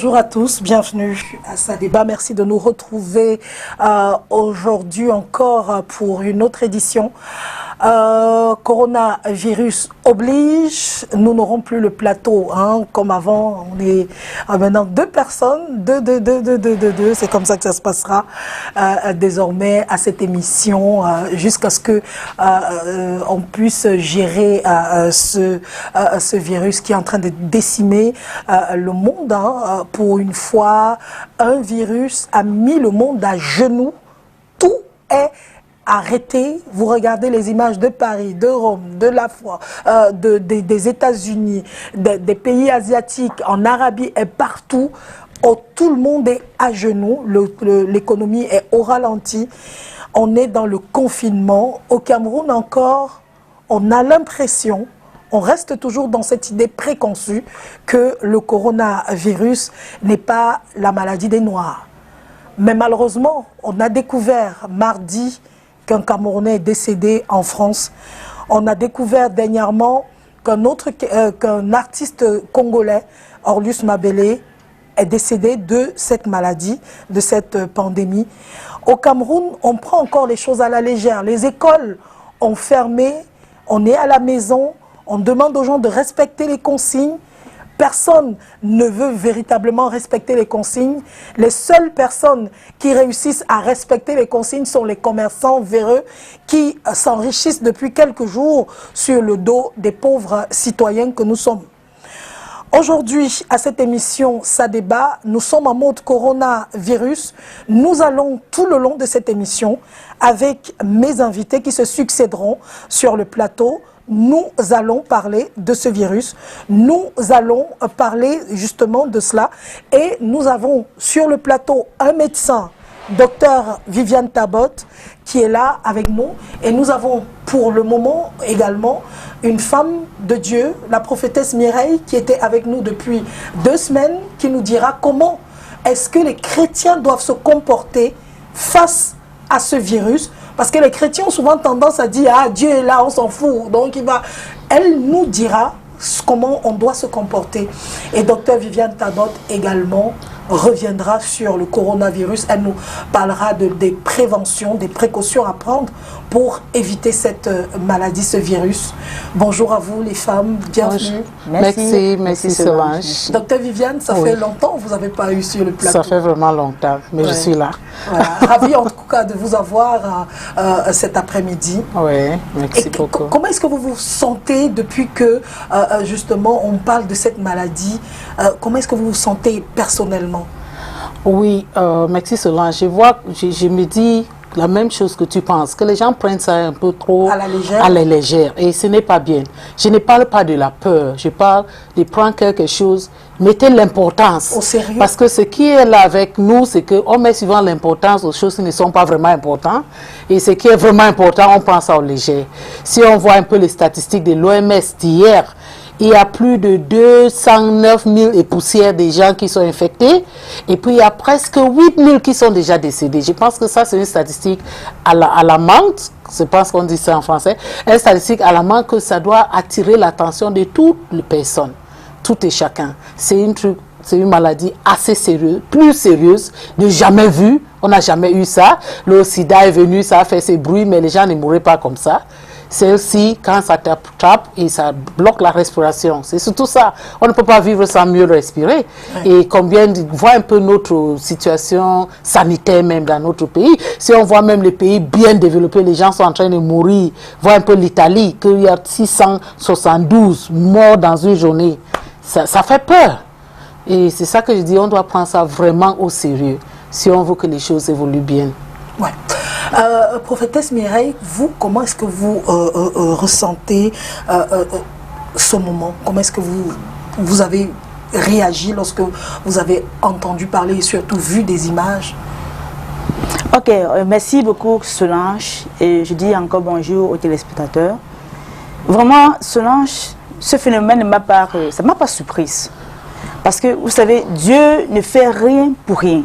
Bonjour à tous, bienvenue à ce débat. Merci de nous retrouver aujourd'hui encore pour une autre édition. Coronavirus oblige, nous n'aurons plus le plateau comme avant. On est maintenant deux personnes, deux. C'est comme ça que ça se passera désormais à cette émission jusqu'à ce que on puisse gérer ce virus qui est en train de décimer le monde. Pour une fois, un virus a mis le monde à genoux. Tout est arrêté. Vous regardez les images de Paris, de Rome, de la foi, des États-Unis, des pays asiatiques, en Arabie et partout. Tout le monde est à genoux. L'économie est au ralenti. On est dans le confinement. Au Cameroun encore, on a l'impression, on reste toujours dans cette idée préconçue que le coronavirus n'est pas la maladie des Noirs. Mais malheureusement, on a découvert mardi qu'un Camerounais est décédé en France. On a découvert dernièrement qu'un artiste congolais, Orlus Mabele, est décédé de cette maladie, de cette pandémie. Au Cameroun, on prend encore les choses à la légère. Les écoles ont fermé, on est à la maison, on demande aux gens de respecter les consignes. Personne ne veut véritablement respecter les consignes. Les seules personnes qui réussissent à respecter les consignes sont les commerçants véreux qui s'enrichissent depuis quelques jours sur le dos des pauvres citoyens que nous sommes. Aujourd'hui, à cette émission Ça débat, nous sommes en mode coronavirus. Nous allons tout le long de cette émission, avec mes invités qui se succéderont sur le plateau, nous allons parler de ce virus, nous allons parler justement de cela. Et nous avons sur le plateau un médecin, Dr Viviane Tabot, qui est là avec nous. Et nous avons pour le moment également une femme de Dieu, la prophétesse Mireille, qui était avec nous depuis 2 semaines, qui nous dira comment est-ce que les chrétiens doivent se comporter face à ce virus. Parce que les chrétiens ont souvent tendance à dire « Ah, Dieu est là, on s'en fout ». Donc, elle nous dira comment on doit se comporter. Et Dr Viviane Tabot également reviendra sur le coronavirus. Elle nous parlera des préventions, des précautions à prendre pour éviter cette maladie, ce virus. Bonjour à vous les femmes, bienvenue. Merci Solange. Docteur Viviane, ça fait longtemps que vous n'avez pas eu sur le plateau. Ça fait vraiment longtemps, mais je suis là. Voilà. Ravi en tout cas de vous avoir cet après-midi. Oui, merci beaucoup. Comment est-ce que vous vous sentez depuis que justement on parle de cette maladie? Comment est-ce que vous vous sentez personnellement? Oui, merci Solange. Je me dis la même chose que tu penses, que les gens prennent ça un peu trop à la légère, et ce n'est pas bien. Je ne parle pas de la peur, je parle de prendre quelque chose, mettez l'importance. Au sérieux? Parce que ce qui est là avec nous, c'est qu'on met souvent l'importance aux choses qui ne sont pas vraiment importantes, et ce qui est vraiment important, on prend ça au léger. Si on voit un peu les statistiques de l'OMS d'hier, il y a plus de 209 000 et poussières de gens qui sont infectés. Et puis, il y a presque 8 000 qui sont déjà décédés. Je pense que ça, c'est une statistique alarmante. Je pense qu'on dit ça en français. Une statistique alarmante que ça doit attirer l'attention de toutes les personnes. Tout et chacun. C'est une maladie assez sérieuse, plus sérieuse, de jamais vue. On n'a jamais eu ça. Le sida est venu, ça a fait ses bruits, mais les gens ne mouraient pas comme ça. Celle-ci, quand ça t'attrape et ça bloque la respiration, c'est surtout ça. On ne peut pas vivre sans mieux respirer. Oui. Et combien voit un peu notre situation sanitaire même dans notre pays. Si on voit même les pays bien développés, les gens sont en train de mourir. Voit un peu l'Italie, qu'il y a 672 morts dans une journée. Ça fait peur. Et c'est ça que je dis, on doit prendre ça vraiment au sérieux si on veut que les choses évoluent bien. Ouais. Prophétesse Mireille, vous, comment est-ce que vous ressentez ce moment? Comment est-ce que vous avez réagi lorsque vous avez entendu parler et surtout vu des images? Ok, merci beaucoup Solange, et je dis encore bonjour aux téléspectateurs. Vraiment, Solange, ce phénomène ne m'a pas surprise. Parce que, vous savez, Dieu ne fait rien pour rien.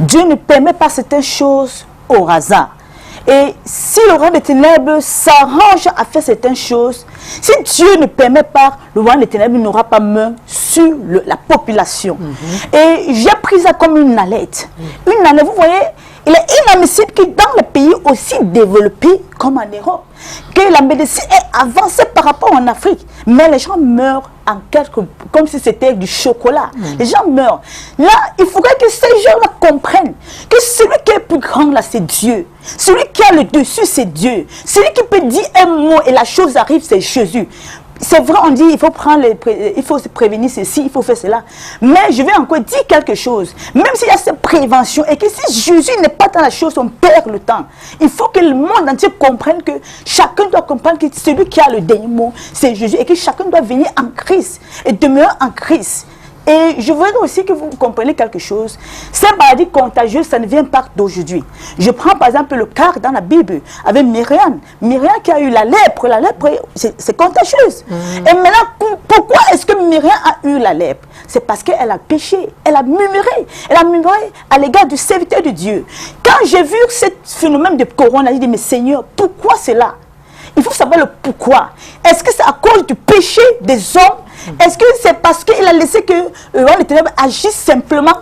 Dieu ne permet pas certaines choses au hasard. Et si le roi des ténèbres s'arrange à faire certaines choses, si Dieu ne permet pas, le roi des ténèbres n'aura pas main sur la population. Et j'ai pris ça comme une alerte. Une alerte, vous voyez, il est inadmissible que dans les pays aussi développés comme en Europe, que la médecine est avancée par rapport en Afrique, mais les gens meurent en comme si c'était du chocolat. Les gens meurent. Là, il faudrait que ces gens-là comprennent que celui qui est plus grand là, c'est Dieu. Celui qui a le dessus, c'est Dieu. Celui qui peut dire un mot et la chose arrive, c'est Jésus. C'est vrai, on dit il faut se prévenir ceci, il faut faire cela. Mais je vais encore dire quelque chose. Même s'il y a cette prévention et que si Jésus n'est pas dans la chose, on perd le temps. Il faut que le monde entier comprenne que chacun doit comprendre que celui qui a le dernier mot, c'est Jésus. Et que chacun doit venir en Christ et demeurer en Christ. Et je voudrais aussi que vous compreniez quelque chose. Ces maladies contagieuses, ça ne vient pas d'aujourd'hui. Je prends par exemple le cas dans la Bible avec Myriam. Myriam qui a eu la lèpre. La lèpre, c'est contagieuse. Et maintenant, pourquoi est-ce que Myriam a eu la lèpre? C'est parce qu'elle a péché. Elle a murmuré. Elle a murmuré à l'égard du serviteur de Dieu. Quand j'ai vu ce phénomène de corona, j'ai dit, mais Seigneur, pourquoi cela? Il faut savoir le pourquoi. Est-ce que c'est à cause du péché des hommes? Est-ce que c'est parce qu'il a laissé que les ténèbres agissent simplement?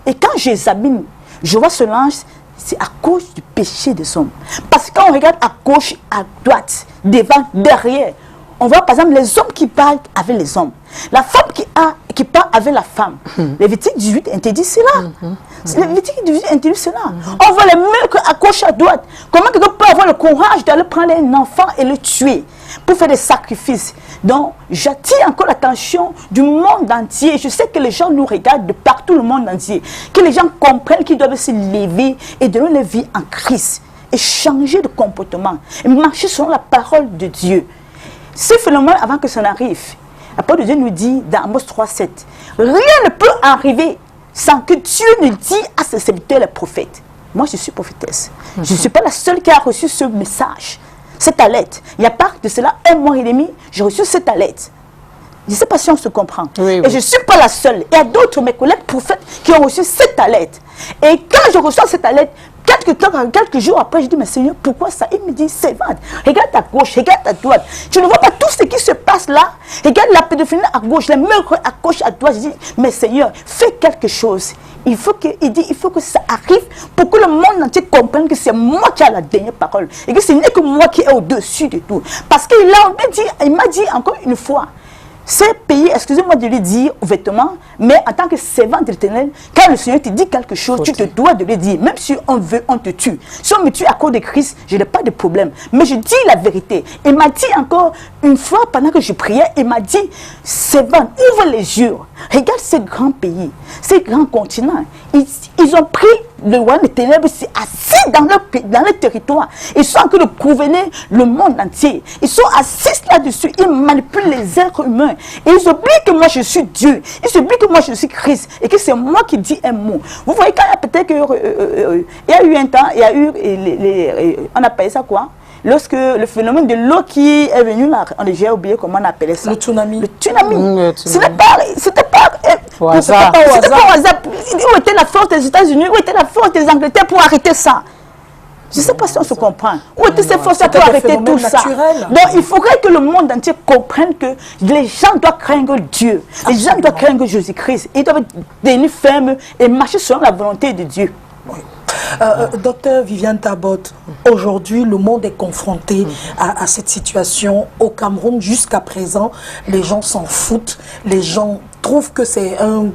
Et quand j'examine, je vois ce linge, c'est à cause du péché des hommes. Parce que quand on regarde à gauche, à droite, devant, derrière, on voit par exemple les hommes qui parlent avec les hommes. La femme qui parle avec la femme. Lévitique 18 interdit cela. Lévitique 18 interdit cela. On voit les meurtres à gauche, à droite. Comment quelqu'un peut avoir le courage d'aller prendre un enfant et le tuer pour faire des sacrifices? Donc, j'attire encore l'attention du monde entier. Je sais que les gens nous regardent de partout le monde entier. Que les gens comprennent qu'ils doivent se lever et donner leur vie en Christ. Et changer de comportement. Et marcher selon la parole de Dieu. Ce phénomène, avant que ça n'arrive, la parole de Dieu nous dit dans Amos 3,7, rien ne peut arriver sans que Dieu ne dise à ses serviteurs les prophètes. Moi, je suis prophétesse. Je ne suis pas la seule qui a reçu ce message, cette alerte. Il n'y a pas de cela 1 mois et demi, j'ai reçu cette alerte. Je ne sais pas si on se comprend. Oui. Et je ne suis pas la seule. Il y a d'autres, mes collègues prophètes, qui ont reçu cette alerte. Et quand je reçois cette alerte, quelques jours après, je dis, mais Seigneur, pourquoi ça? Il me dit, c'est vrai. Regarde à gauche, regarde à droite. Tu ne vois pas tout ce qui se passe là? Regarde la pédophilie à gauche, les meurtres à gauche, à droite. Je dis, mais Seigneur, fais quelque chose. Il faut que ça arrive pour que le monde entier comprenne que c'est moi qui ai la dernière parole. Et que ce n'est que moi qui est au-dessus de tout. Parce qu'il m'a dit encore une fois, ces pays, excusez-moi de le dire ouvertement, mais en tant que servant de l'Éternel, quand le Seigneur te dit quelque chose, tu te dois de le dire. Même si on veut, on te tue. Si on me tue à cause de Christ, je n'ai pas de problème. Mais je dis la vérité. Il m'a dit encore une fois, pendant que je priais, il m'a dit, servant, ouvre les yeux. Regarde ces grands pays, ces grands continents. Ils ont pris le royaume des ténèbres, c'est assis dans leur territoire. Ils sont en train de gouverner le monde entier. Ils sont assis là-dessus. Ils manipulent les êtres humains. Et ils oublient que moi je suis Dieu. Ils oublient que moi je suis Christ. Et que c'est moi qui dis un mot. Vous voyez, quand il y a peut-être il y a eu un temps, il y a eu, on appelle ça quoi? Lorsque le phénomène de l'eau qui est venu là, j'ai oublié comment on appelait ça. Le tsunami. Le tsunami. C'était pas au hasard. Où était la force des États-Unis? Où était la force des Angleterres pour arrêter ça? Je ne sais pas si on se comprend. Où étaient ces forces pour arrêter tout ça? Donc il faudrait que le monde entier comprenne que les gens doivent craindre Dieu. Les gens doivent craindre Jésus-Christ. Ils doivent devenir fermes et marcher selon la volonté de Dieu. Oui. Docteur Viviane Tabot, aujourd'hui le monde est confronté à cette situation. Au Cameroun, jusqu'à présent, les gens s'en foutent. Les gens trouvent que c'est un...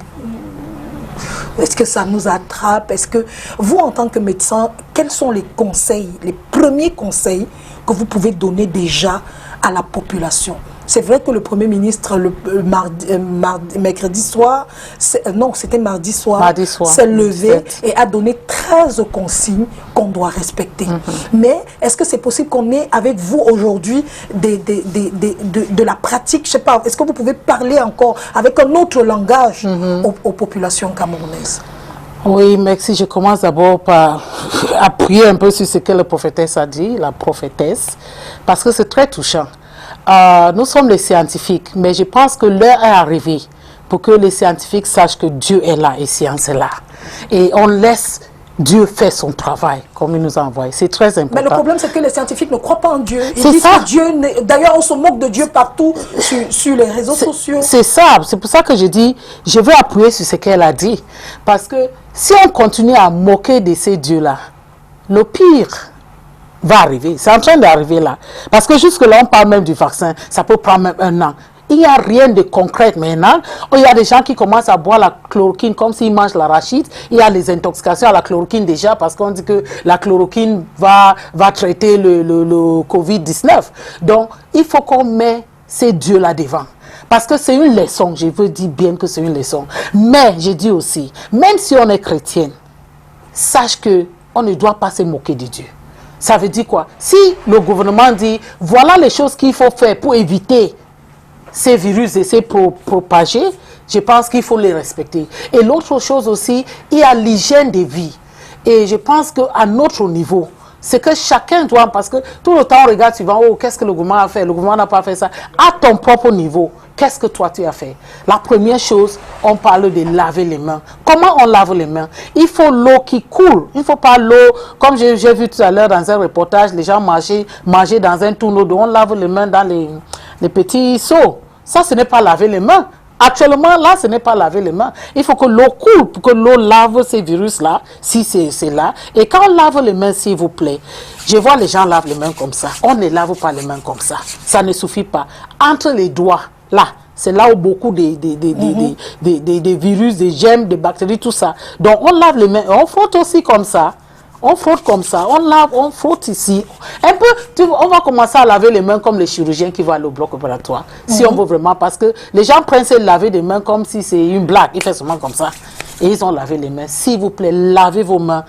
Est-ce que ça nous attrape? Est-ce que vous, en tant que médecin, quels sont les conseils, les premiers conseils que vous pouvez donner déjà à la population? C'est vrai que le Premier ministre, mercredi soir, non, c'était mardi soir, s'est levé et a donné 13 consignes qu'on doit respecter. Mais est-ce que c'est possible qu'on ait avec vous aujourd'hui de la pratique? Je ne sais pas, est-ce que vous pouvez parler encore avec un autre langage aux populations camerounaises? Oui, merci. Je commence d'abord par appuyer un peu sur ce que la prophétesse a dit, la prophétesse, parce que c'est très touchant. Nous sommes les scientifiques, mais je pense que l'heure est arrivée pour que les scientifiques sachent que Dieu est là et science est là. Et on laisse Dieu fait son travail, comme il nous a envoyé. C'est très important. Mais le problème, c'est que les scientifiques ne croient pas en Dieu. Ils C'est disent ça. que Dieu... D'ailleurs, on se moque de Dieu partout sur les réseaux sociaux. C'est ça. C'est pour ça que je dis, je veux appuyer sur ce qu'elle a dit. Parce que si on continue à moquer de ces dieux-là, le pire va arriver. C'est en train d'arriver là. Parce que jusque-là, on parle même du vaccin. Ça peut prendre même 1 an. Il n'y a rien de concret maintenant. Il y a des gens qui commencent à boire la chloroquine comme s'ils mangent l'arachide. Il y a les intoxications à la chloroquine déjà parce qu'on dit que la chloroquine va traiter le Covid-19. Donc, il faut qu'on mette ces dieux-là devant. Parce que c'est une leçon. Je veux dire bien que c'est une leçon. Mais, je dis aussi, même si on est chrétien, sache que on ne doit pas se moquer de Dieu. Ça veut dire quoi? Si le gouvernement dit, voilà les choses qu'il faut faire pour éviter ces virus et ces propager, je pense qu'il faut les respecter. Et l'autre chose aussi, il y a l'hygiène de vie. Et je pense qu'à notre niveau, c'est que chacun doit, parce que tout le temps on regarde suivant, oh, qu'est-ce que le gouvernement a fait? Le gouvernement n'a pas fait ça. À ton propre niveau, qu'est-ce que toi tu as fait? La première chose, on parle de laver les mains. Comment on lave les mains? Il faut l'eau qui coule. Il ne faut pas l'eau, comme j'ai vu tout à l'heure dans un reportage, les gens manger dans un tonneau d'eau. On lave les mains dans les petits seaux. Ça, ce n'est pas laver les mains. Actuellement, là, ce n'est pas laver les mains. Il faut que l'eau coule pour que l'eau lave ces virus-là, si c'est là. Et quand on lave les mains, s'il vous plaît, je vois les gens lavent les mains comme ça. On ne lave pas les mains comme ça. Ça ne suffit pas. Entre les doigts, là, c'est là où beaucoup de virus, des germes, des bactéries, tout ça. Donc, on lave les mains. On frotte aussi comme ça. On frotte comme ça, on lave, on frotte ici. Un peu, on va commencer à laver les mains comme les chirurgiens qui vont aller au bloc opératoire. Si on veut vraiment, parce que les gens prennent se laver les mains comme si c'est une blague. Ils font seulement comme ça. Et ils ont lavé les mains. S'il vous plaît, lavez vos mains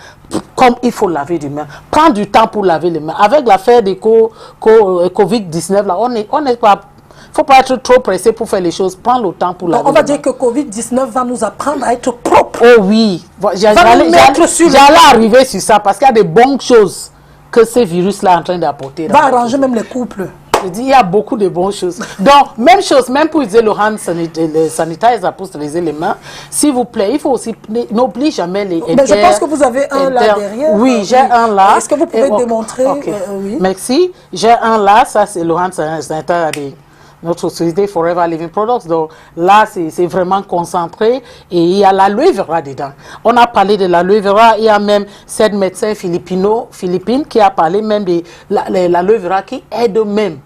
comme il faut laver les mains. Prends du temps pour laver les mains. Avec l'affaire des Covid-19, là, on n'est pas... Il ne faut pas être trop pressé pour faire les choses. Prends le temps pour laver. On va dire que Covid-19 va nous apprendre à être propres. Oh oui. J'allais arriver sur ça parce qu'il y a des bonnes choses que ces virus-là sont en train d'apporter. Va arranger même les couples. Je dis, il y a beaucoup de bonnes choses. Donc, même chose, même pour utiliser le hand sanitizer pour stériliser les mains, s'il vous plaît, il faut aussi, n'oublie jamais les Mais je pense que vous avez un là derrière. Oui, j'ai un là. Est-ce que vous pouvez démontrer? Oui. Merci. J'ai un là, ça c'est le hand sanitizer notre société Forever Living Products. Donc là, c'est vraiment concentré et il y a l'aloe vera dedans. On a parlé de l'aloe vera, il y a même cette médecin philippine qui a parlé même de l'aloe vera qui aide même.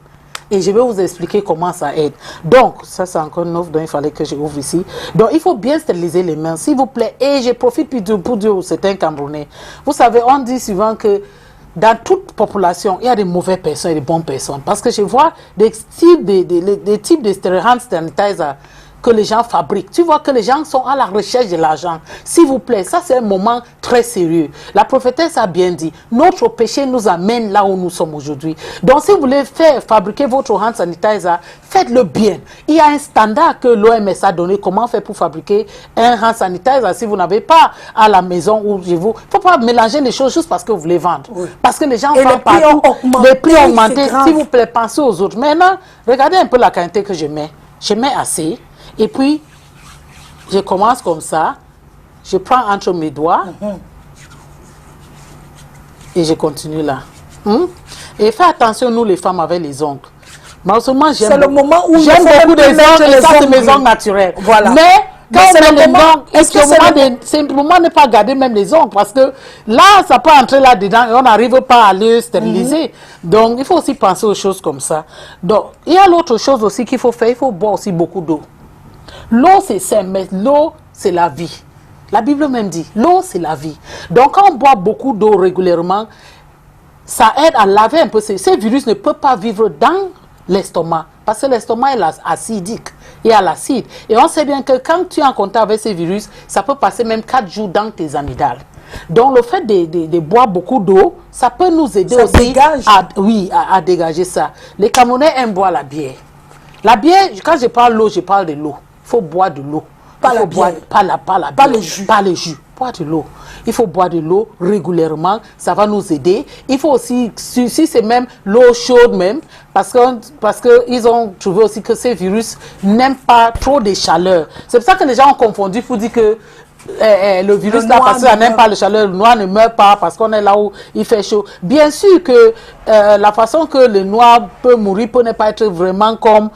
Et je vais vous expliquer comment ça aide. Donc, ça c'est encore neuf, donc il fallait que je ouvre ici. Donc, il faut bien stériliser les mains, s'il vous plaît. Et je profite pour dire, c'est un Camerounais. Vous savez, on dit souvent que dans toute population, il y a des mauvaises personnes et des bonnes personnes. Parce que je vois des types de hand sanitizer que les gens fabriquent. Tu vois que les gens sont à la recherche de l'argent. S'il vous plaît, ça c'est un moment très sérieux. La prophétesse a bien dit, notre péché nous amène là où nous sommes aujourd'hui. Donc si vous voulez fabriquer votre hand sanitizer, faites-le bien. Il y a un standard que l'OMS a donné, comment faire pour fabriquer un hand sanitizer si vous n'avez pas à la maison ou chez vous. Il ne faut pas mélanger les choses juste parce que vous voulez vendre. Oui. Parce que les gens vendent partout. Les prix ont augmenté. S'il vous plaît, pensez aux autres. Maintenant, regardez un peu la quantité que je mets. Je mets assez. Et puis, je commence comme ça, je prends entre mes doigts et je continue là. Et fais attention, nous les femmes, avec les ongles. Mais seulement j'aime beaucoup les ongles et ça, c'est mes ongles naturels. Voilà. Mais quand on met les ongles, c'est le moment de ne pas garder même les ongles parce que là, ça peut entrer là-dedans et on n'arrive pas à les stériliser. Donc, il faut aussi penser aux choses comme ça. Donc, il y a l'autre chose aussi qu'il faut faire, il faut boire aussi beaucoup d'eau. L'eau, c'est sain, mais l'eau, c'est la vie. La Bible même dit, l'eau, c'est la vie. Donc, quand on boit beaucoup d'eau régulièrement, ça aide à laver un peu. Ces virus ne peuvent pas vivre dans l'estomac, parce que l'estomac est acidique. Il y a l'acide. Et on sait bien que quand tu es en contact avec ces virus, ça peut passer même 4 jours dans tes amygdales. Donc, le fait de boire beaucoup d'eau, ça peut nous aider ça aussi à dégager ça. Les Camerounais aiment boire la bière. La bière, quand je parle l'eau, je parle de l'eau. Il faut boire de l'eau. Pas le jus. Pas le jus. Boire de l'eau. Il faut boire de l'eau régulièrement. Ça va nous aider. Il faut aussi, si c'est même l'eau chaude même, parce que ils ont trouvé aussi que ces virus n'aiment pas trop de chaleur. C'est pour ça que les gens ont confondu pour dire que le virus là, parce que ça n'aime pas le chaleur, le noir ne meurt pas parce qu'on est là où il fait chaud. Bien sûr que la façon que le noir peut mourir peut ne pas être vraiment comme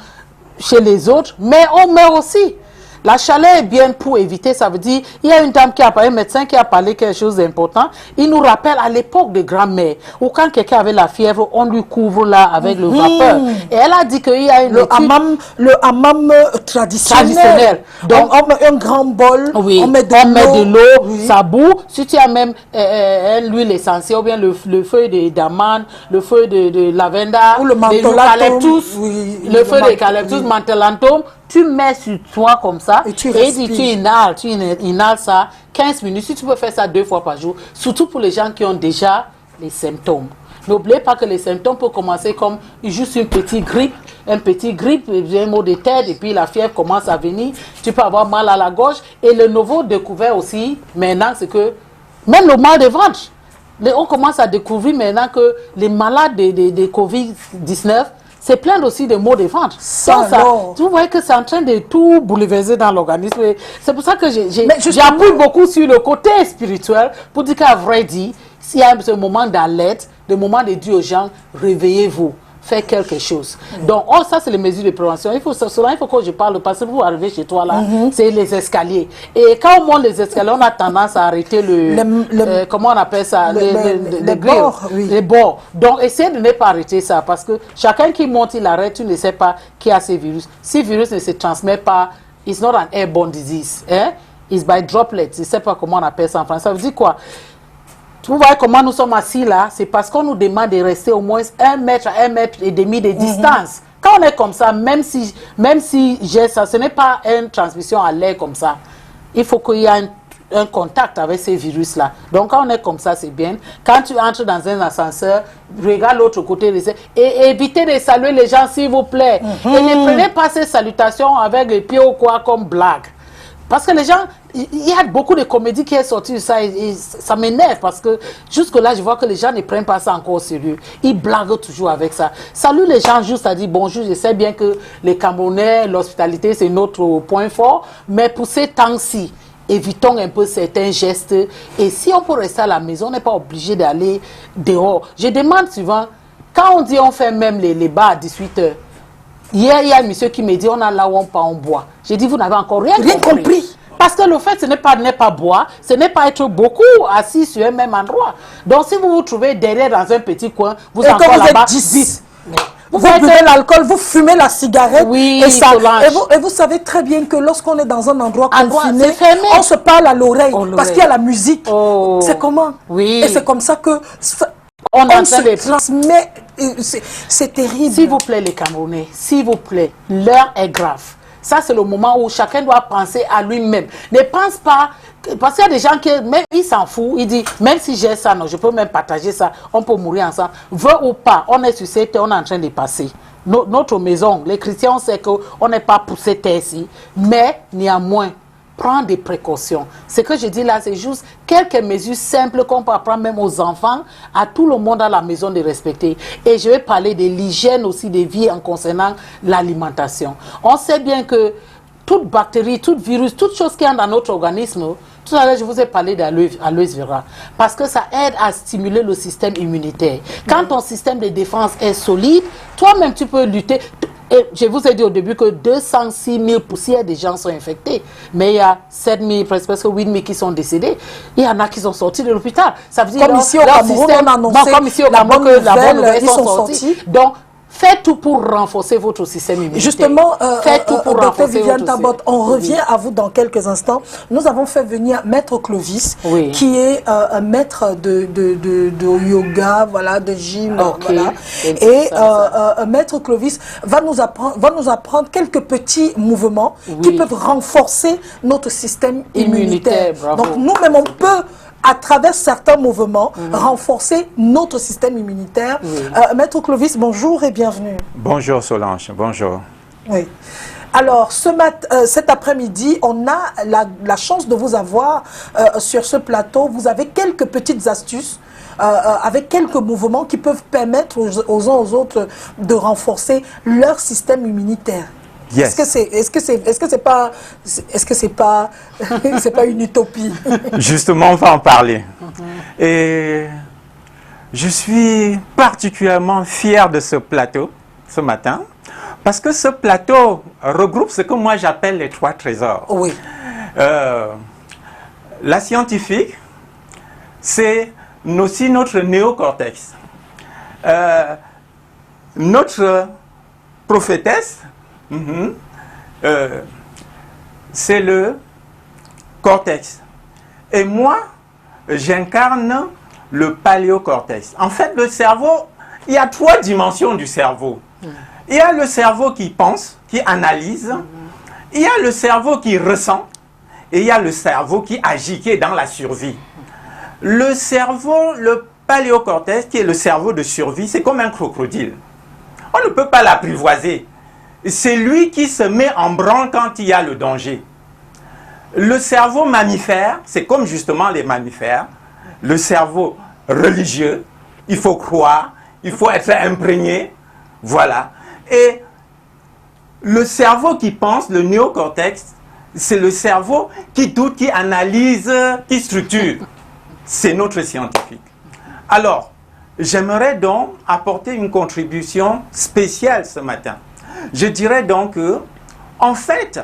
chez les autres, mais on meurt aussi. La chaleur est bien pour éviter, ça veut dire, il y a une dame qui a parlé, un médecin qui a parlé quelque chose d'important. Il nous rappelle à l'époque de grand-mère, où quand quelqu'un avait la fièvre, on lui couvre là avec le vapeur. Et elle a dit qu'il y a une le hammam traditionnel. Donc, on met un grand bol, oui, on met de l'eau, oui, ça bout. Si tu as même l'huile essentielle, ou bien le feuille d'amande, le feuille de lavenda, ou le l'eucalyptus, oui, le feuille d'eucalyptus, mentholatum, tu mets sur toi comme ça et tu inhales ça 15 minutes. Si tu peux faire ça 2 fois par jour, surtout pour les gens qui ont déjà les symptômes. N'oubliez pas que les symptômes peuvent commencer comme juste un petit grippe, un mot de tête, et puis la fièvre commence à venir. Tu peux avoir mal à la gorge. Et le nouveau découvert aussi, maintenant, c'est que même le mal de ventre, on commence à découvrir maintenant que les malades de Covid-19, c'est plein aussi de maux de ventre. Vous voyez que c'est en train de tout bouleverser dans l'organisme. C'est pour ça que j'appuie beaucoup sur le côté spirituel pour dire qu'à vrai dire, s'il y a ce moment d'alerte, le moment de dire aux gens, réveillez-vous, faites quelque chose. Donc, ça, c'est les mesures de prévention. Il faut que je parle, parce que vous arrivez chez toi, là, c'est les escaliers. Et quand on monte les escaliers, on a tendance à arrêter comment on appelle ça? Les bords. Oui. Les bords. Donc, essayez de ne pas arrêter ça, parce que chacun qui monte, il arrête, tu ne sais pas qui a ces virus. Si le virus ne se transmet pas, it's not an airborne disease. Hein? It's by droplets. Je ne sais pas comment on appelle ça en français. Ça veut dire quoi? Vous voyez comment nous sommes assis là, c'est parce qu'on nous demande de rester au moins 1 mètre à 1,5 mètres de distance. Quand on est comme ça, même si j'ai ça, ce n'est pas une transmission à l'air comme ça. Il faut qu'il y ait un contact avec ces virus-là. Donc quand on est comme ça, c'est bien. Quand tu entres dans un ascenseur, regarde l'autre côté et évitez de saluer les gens, s'il vous plaît. Et ne prenez pas ces salutations avec les pieds ou quoi comme blague. Parce que les gens, il y a beaucoup de comédies qui sont sorties de ça et ça m'énerve parce que jusque-là, je vois que les gens ne prennent pas ça encore au sérieux. Ils blaguent toujours avec ça. Salut les gens, juste à dire bonjour. Je sais bien que les Camerounais, l'hospitalité, c'est notre point fort. Mais pour ces temps-ci, évitons un peu certains gestes. Et si on peut rester à la maison, on n'est pas obligé d'aller dehors. Je demande souvent, quand on dit on fait même les bars à 18h, hier, il y a un monsieur qui me dit, on a là où on boit. J'ai dit, vous n'avez encore rien compris. Parce que le fait, ce n'est pas boire, ce n'est pas être beaucoup assis sur un même endroit. Donc, si vous vous trouvez derrière dans un petit coin, vous êtes encore là-bas, 10. Vous buvez l'alcool, vous fumez la cigarette. Oui, et vous savez très bien que lorsqu'on est dans un endroit confiné, on se parle à l'oreille parce qu'il y a la musique. Oh. C'est comment? Oui. Et c'est comme ça que on se transmet. C'est terrible. S'il vous plaît, les Camerounais, s'il vous plaît, l'heure est grave. Ça, c'est le moment où chacun doit penser à lui-même. Ne pense pas, parce qu'il y a des gens qui, même ils s'en foutent, ils disent, même si j'ai ça, non, je peux même partager ça, on peut mourir ensemble. Veut ou pas, on est sur cette terre, on est en train de passer. Notre maison, les chrétiens, on sait qu'on n'est pas pour cette terre-ci, mais néanmoins, prendre des précautions. Ce que je dis là, c'est juste quelques mesures simples qu'on peut apprendre même aux enfants, à tout le monde à la maison de respecter. Et je vais parler de l'hygiène aussi des vies en concernant l'alimentation. On sait bien que toute bactérie, tout virus, toute chose qui est dans notre organisme, tout à l'heure je vous ai parlé d'aloe vera, parce que ça aide à stimuler le système immunitaire. Quand ton système de défense est solide, toi-même tu peux lutter. Et je vous ai dit au début que 206 000 poussières de gens sont infectés. Mais il y a 7 000, presque 8 000 qui sont décédés. Il y en a qui sont sortis de l'hôpital. Ça veut dire comme ici au Cameroun, on a annoncé la bonne nouvelle, ils sont sortis. Donc, faites tout pour renforcer votre système immunitaire. Justement, faites tout pour Dr. renforcer Viviane votre Tabot, on revient à vous dans quelques instants. Nous avons fait venir Maître Clovis, qui est un maître de yoga, voilà, de gym. Voilà. Et Maître Clovis va nous apprendre quelques petits mouvements qui peuvent renforcer notre système immunitaire. Donc nous-mêmes, on peut, à travers certains mouvements, renforcer notre système immunitaire. Maître Clovis, bonjour et bienvenue. Bonjour Solange, bonjour. Oui. Alors, cet après-midi, on a la chance de vous avoir sur ce plateau. Vous avez quelques petites astuces avec quelques mouvements qui peuvent permettre aux uns aux autres de renforcer leur système immunitaire. Yes. Est-ce que c'est pas c'est pas une utopie? Justement, on va en parler. Et je suis particulièrement fier de ce plateau ce matin parce que ce plateau regroupe ce que moi j'appelle les 3 trésors. Oui. La scientifique, c'est aussi notre néocortex. Notre prophétesse, c'est le cortex. Et moi, j'incarne le paléocortex. En fait, le cerveau, il y a 3 dimensions du cerveau. Il y a le cerveau qui pense, qui analyse. Il y a le cerveau qui ressent. Et il y a le cerveau qui agit, qui est dans la survie. Le cerveau, le paléocortex, qui est le cerveau de survie, c'est comme un crocodile. On ne peut pas l'apprivoiser. C'est lui qui se met en branle quand il y a le danger. Le cerveau mammifère, c'est comme justement les mammifères. Le cerveau religieux, il faut croire, il faut être imprégné. Voilà. Et le cerveau qui pense, le néocortex, c'est le cerveau qui doute, qui analyse, qui structure. C'est notre scientifique. Alors, j'aimerais donc apporter une contribution spéciale ce matin. Je dirais donc que, en fait,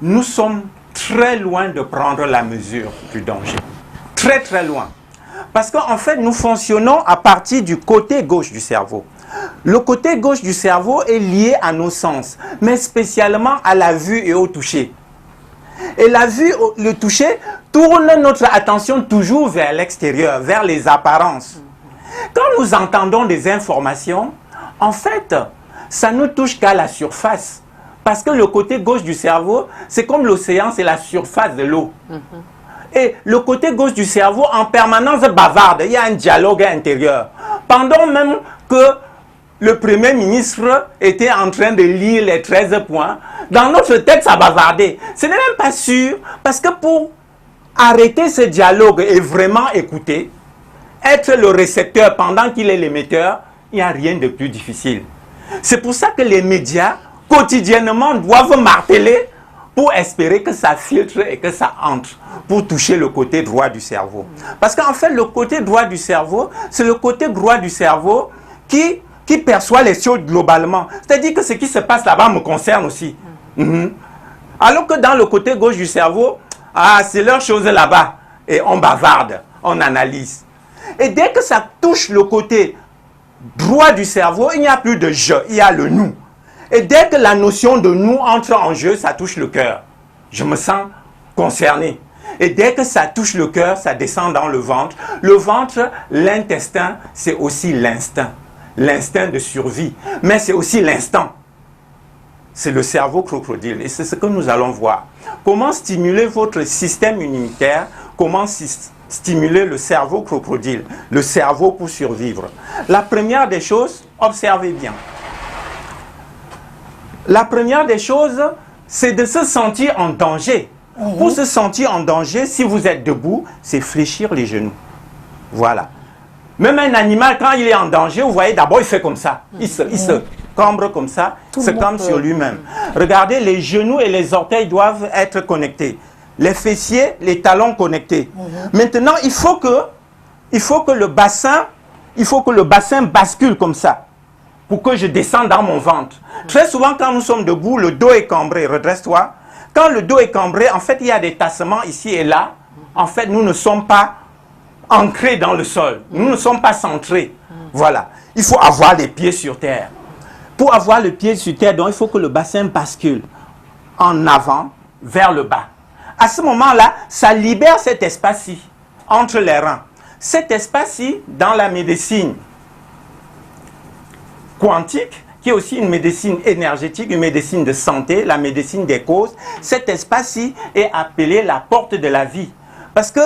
nous sommes très loin de prendre la mesure du danger. Très, très loin. Parce qu'en fait, nous fonctionnons à partir du côté gauche du cerveau. Le côté gauche du cerveau est lié à nos sens, mais spécialement à la vue et au toucher. Et la vue, le toucher, tourne notre attention toujours vers l'extérieur, vers les apparences. Quand nous entendons des informations, en fait, ça ne touche qu'à la surface. Parce que le côté gauche du cerveau, c'est comme l'océan, c'est la surface de l'eau. Et le côté gauche du cerveau, en permanence bavarde, il y a un dialogue intérieur. Pendant même que le Premier ministre était en train de lire les 13 points, dans notre tête, ça bavardait. Ce n'est même pas sûr, parce que pour arrêter ce dialogue et vraiment écouter, être le récepteur pendant qu'il est l'émetteur, il n'y a rien de plus difficile. C'est pour ça que les médias, quotidiennement, doivent marteler pour espérer que ça filtre et que ça entre, pour toucher le côté droit du cerveau. Parce qu'en fait, le côté droit du cerveau, c'est le côté droit du cerveau qui perçoit les choses globalement. C'est-à-dire que ce qui se passe là-bas me concerne aussi. Alors que dans le côté gauche du cerveau, c'est leur chose là-bas. Et on bavarde, on analyse. Et dès que ça touche le côté droit du cerveau, il n'y a plus de je, il y a le nous. Et dès que la notion de nous entre en jeu, ça touche le cœur. Je me sens concerné. Et dès que ça touche le cœur, ça descend dans le ventre. Le ventre, l'intestin, c'est aussi l'instinct. L'instinct de survie. Mais c'est aussi l'instant. C'est le cerveau crocodile. Et c'est ce que nous allons voir. Comment stimuler votre système immunitaire? Comment stimuler le cerveau crocodile? Le cerveau pour survivre. La première des choses, observez bien. La première des choses, c'est de se sentir en danger. Pour se sentir en danger, si vous êtes debout, c'est fléchir les genoux. Voilà. Même un animal, quand il est en danger, vous voyez, d'abord, il fait comme ça. Il se cambre comme ça, se cambre sur lui-même. Regardez, les genoux et les orteils doivent être connectés. Les fessiers, les talons connectés. Maintenant, il faut que le bassin bascule comme ça, pour que je descende dans mon ventre. Très souvent, quand nous sommes debout, le dos est cambré. Redresse-toi. Quand le dos est cambré, en fait, il y a des tassements ici et là. En fait, nous ne sommes pas ancrés dans le sol. Nous ne sommes pas centrés. Voilà. Il faut avoir les pieds sur terre. Pour avoir le pied sur terre, donc, il faut que le bassin bascule en avant, vers le bas. À ce moment-là, ça libère cet espace-ci, entre les reins. Cet espace-ci, dans la médecine quantique, qui est aussi une médecine énergétique, une médecine de santé, la médecine des causes, cet espace-ci est appelé la porte de la vie. Parce que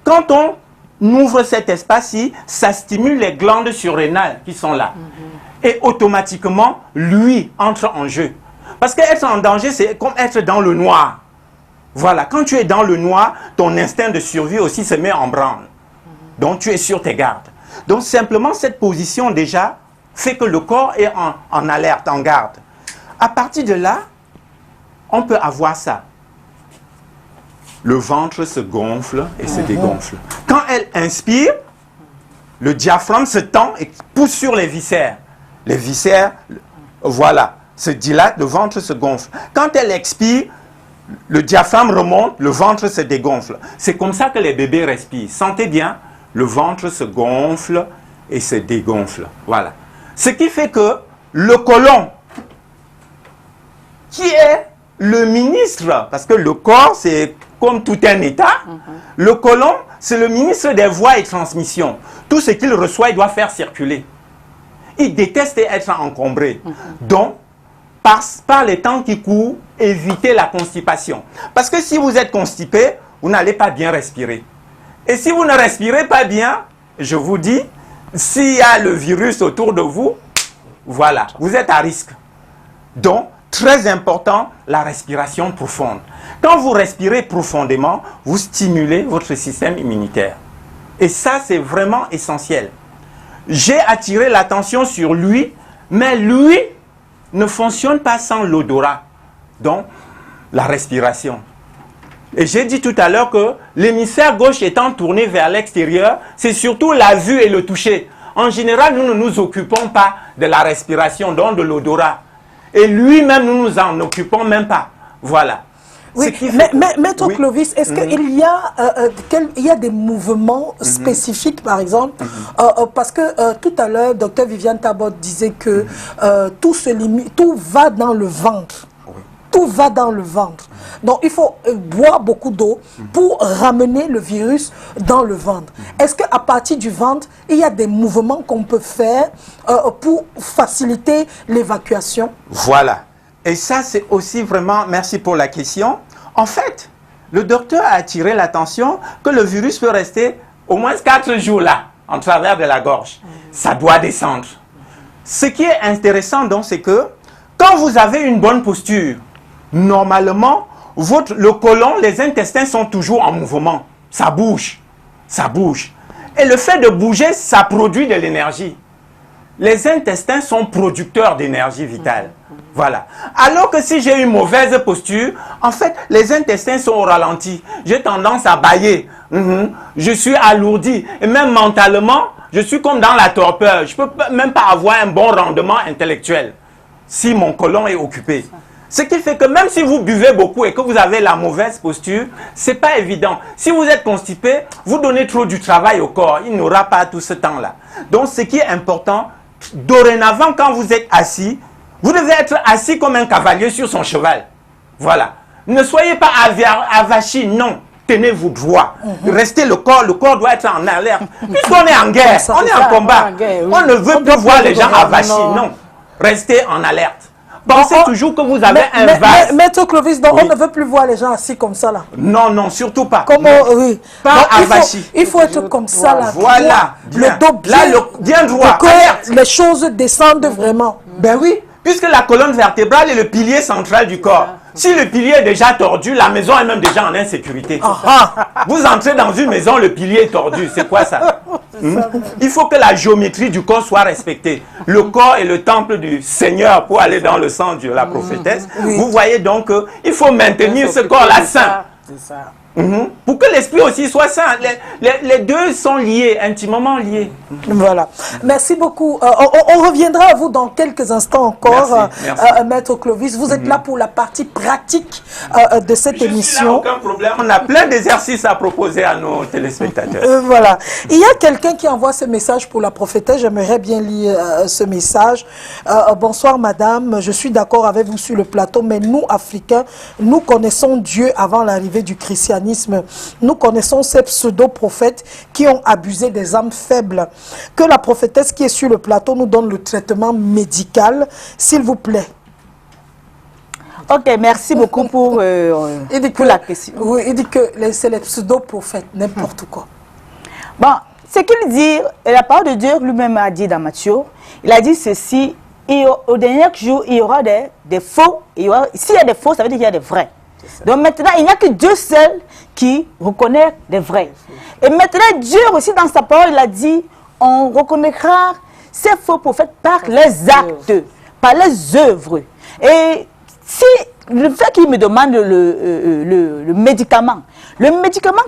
quand on ouvre cet espace-ci, ça stimule les glandes surrénales qui sont là. Et automatiquement, lui entre en jeu. Parce qu'être en danger, c'est comme être dans le noir. Voilà, quand tu es dans le noir, ton instinct de survie aussi se met en branle. Donc tu es sur tes gardes. Donc simplement cette position déjà fait que le corps est en alerte, en garde. À partir de là, on peut avoir ça. Le ventre se gonfle et se dégonfle. Quand elle inspire, le diaphragme se tend et pousse sur les viscères. Les viscères, voilà, se dilatent, le ventre se gonfle. Quand elle expire, le diaphragme remonte, le ventre se dégonfle. C'est comme ça que les bébés respirent. Sentez bien, le ventre se gonfle et se dégonfle. Voilà. Ce qui fait que le côlon, qui est le ministre, parce que le corps, c'est comme tout un État, le côlon, c'est le ministre des voies et transmissions. Tout ce qu'il reçoit, il doit faire circuler. Il déteste être encombré. Donc, par les temps qui courent, évitez la constipation. Parce que si vous êtes constipé, vous n'allez pas bien respirer. Et si vous ne respirez pas bien, je vous dis, s'il y a le virus autour de vous, voilà, vous êtes à risque. Donc, très important, la respiration profonde. Quand vous respirez profondément, vous stimulez votre système immunitaire. Et ça, c'est vraiment essentiel. J'ai attiré l'attention sur lui, mais lui ne fonctionne pas sans l'odorat. Donc, la respiration. Et j'ai dit tout à l'heure que l'hémisphère gauche étant tourné vers l'extérieur, c'est surtout la vue et le toucher. En général, nous ne nous occupons pas de la respiration, donc de l'odorat. Et lui-même, nous ne nous en occupons même pas. Voilà. Oui, Maître Clovis, est-ce qu'il y a, des mouvements spécifiques, par exemple, parce que tout à l'heure, Dr Viviane Tabot disait que tout va dans le ventre. Tout va dans le ventre. Donc, il faut boire beaucoup d'eau pour ramener le virus dans le ventre. Est-ce qu'à partir du ventre, il y a des mouvements qu'on peut faire pour faciliter l'évacuation? Voilà. Et ça, c'est aussi vraiment... Merci pour la question. En fait, le docteur a attiré l'attention que le virus peut rester au moins 4 jours là, en travers de la gorge. Ça doit descendre. Ce qui est intéressant, donc, c'est que quand vous avez une bonne posture, normalement, le côlon, les intestins sont toujours en mouvement. Ça bouge. Ça bouge. Et le fait de bouger, ça produit de l'énergie. Les intestins sont producteurs d'énergie vitale. Voilà. Alors que si j'ai une mauvaise posture, en fait, les intestins sont au ralenti. J'ai tendance à bâiller. Je suis alourdi. Et même mentalement, je suis comme dans la torpeur. Je ne peux même pas avoir un bon rendement intellectuel si mon côlon est occupé. Ce qui fait que même si vous buvez beaucoup et que vous avez la mauvaise posture, ce n'est pas évident. Si vous êtes constipé, vous donnez trop du travail au corps. Il n'aura pas tout ce temps-là. Donc, ce qui est important, dorénavant, quand vous êtes assis, vous devez être assis comme un cavalier sur son cheval. Voilà. Ne soyez pas avachi, non. Tenez-vous droit. Restez le corps doit être en alerte. Puisqu'on est en guerre, on est en combat. On ne veut plus voir les gens avachis, non. Restez en alerte. Pensez toujours que vous avez un vase. Maître Clovis, donc on ne veut plus voir les gens assis comme ça là. Non, non, surtout pas. Oui. Pas avachi. Il faut être comme ça là. Voilà. Le dos bien, bien droit. Que les choses descendent vraiment. Ben oui. Puisque la colonne vertébrale est le pilier central du corps. Si le pilier est déjà tordu, la maison est même déjà en insécurité. Vous entrez dans une maison, le pilier est tordu. C'est quoi ça? Il faut que la géométrie du corps soit respectée. Le corps est le temple du Seigneur pour aller dans le sens de la prophétesse. Vous voyez donc qu'il faut maintenir ce corps-là sain. C'est ça. Pour que l'esprit aussi soit sain. Les deux sont liés, intimement liés. Voilà. Merci beaucoup. On reviendra à vous dans quelques instants encore, merci. Maître Clovis. Vous êtes là pour la partie pratique de cette émission. Aucun problème. On a plein d'exercices à proposer à nos téléspectateurs. Voilà. Il y a quelqu'un qui envoie ce message pour la prophétesse. J'aimerais bien lire ce message. Bonsoir, madame. Je suis d'accord avec vous sur le plateau, mais nous, Africains, nous connaissons Dieu avant l'arrivée du christianisme. Nous connaissons ces pseudo-prophètes qui ont abusé des âmes faibles. Que la prophétesse qui est sur le plateau nous donne le traitement médical, s'il vous plaît. Ok, merci beaucoup pour la question. Oui, il dit que c'est les pseudo-prophètes, n'importe quoi. Bon, ce qu'il dit, la parole de Dieu lui-même a dit dans Matthieu, il a dit ceci, au dernier jour, il y aura des faux, s'il y a des faux, ça veut dire qu'il y a des vrais. Donc maintenant, il n'y a que Dieu seul qui reconnaît les vrais. Et maintenant, Dieu aussi dans sa parole, il a dit, on reconnaîtra ces faux prophètes par les actes, par les œuvres. Et si le fait qu'il me demande le médicament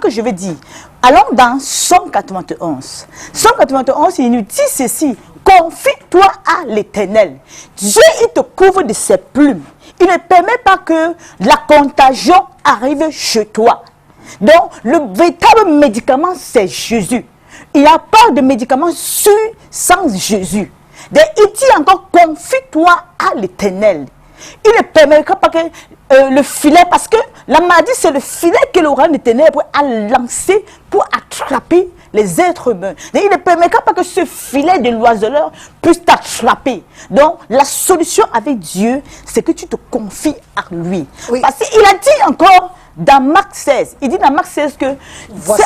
que je vais dire, allons dans Somme 91. Somme 91, il nous dit ceci: confie-toi à l'Éternel. Dieu, il te couvre de ses plumes. Il ne permet pas que la contagion arrive chez toi. Donc, le véritable médicament, c'est Jésus. Il n'y a pas de médicament sûr sans Jésus. Donc, il dit encore, confie-toi à l'Éternel. Il ne permettra pas que le filet, parce que la maladie, c'est le filet que l'aura de ténèbres a lancé pour attraper les êtres humains. Donc, il ne permettra pas que ce filet de l'oiseleur puisse t'attraper. Donc, la solution avec Dieu, c'est que tu te confies à lui. Oui. Parce qu'il a dit encore dans Marc 16, il dit dans Marc 16 que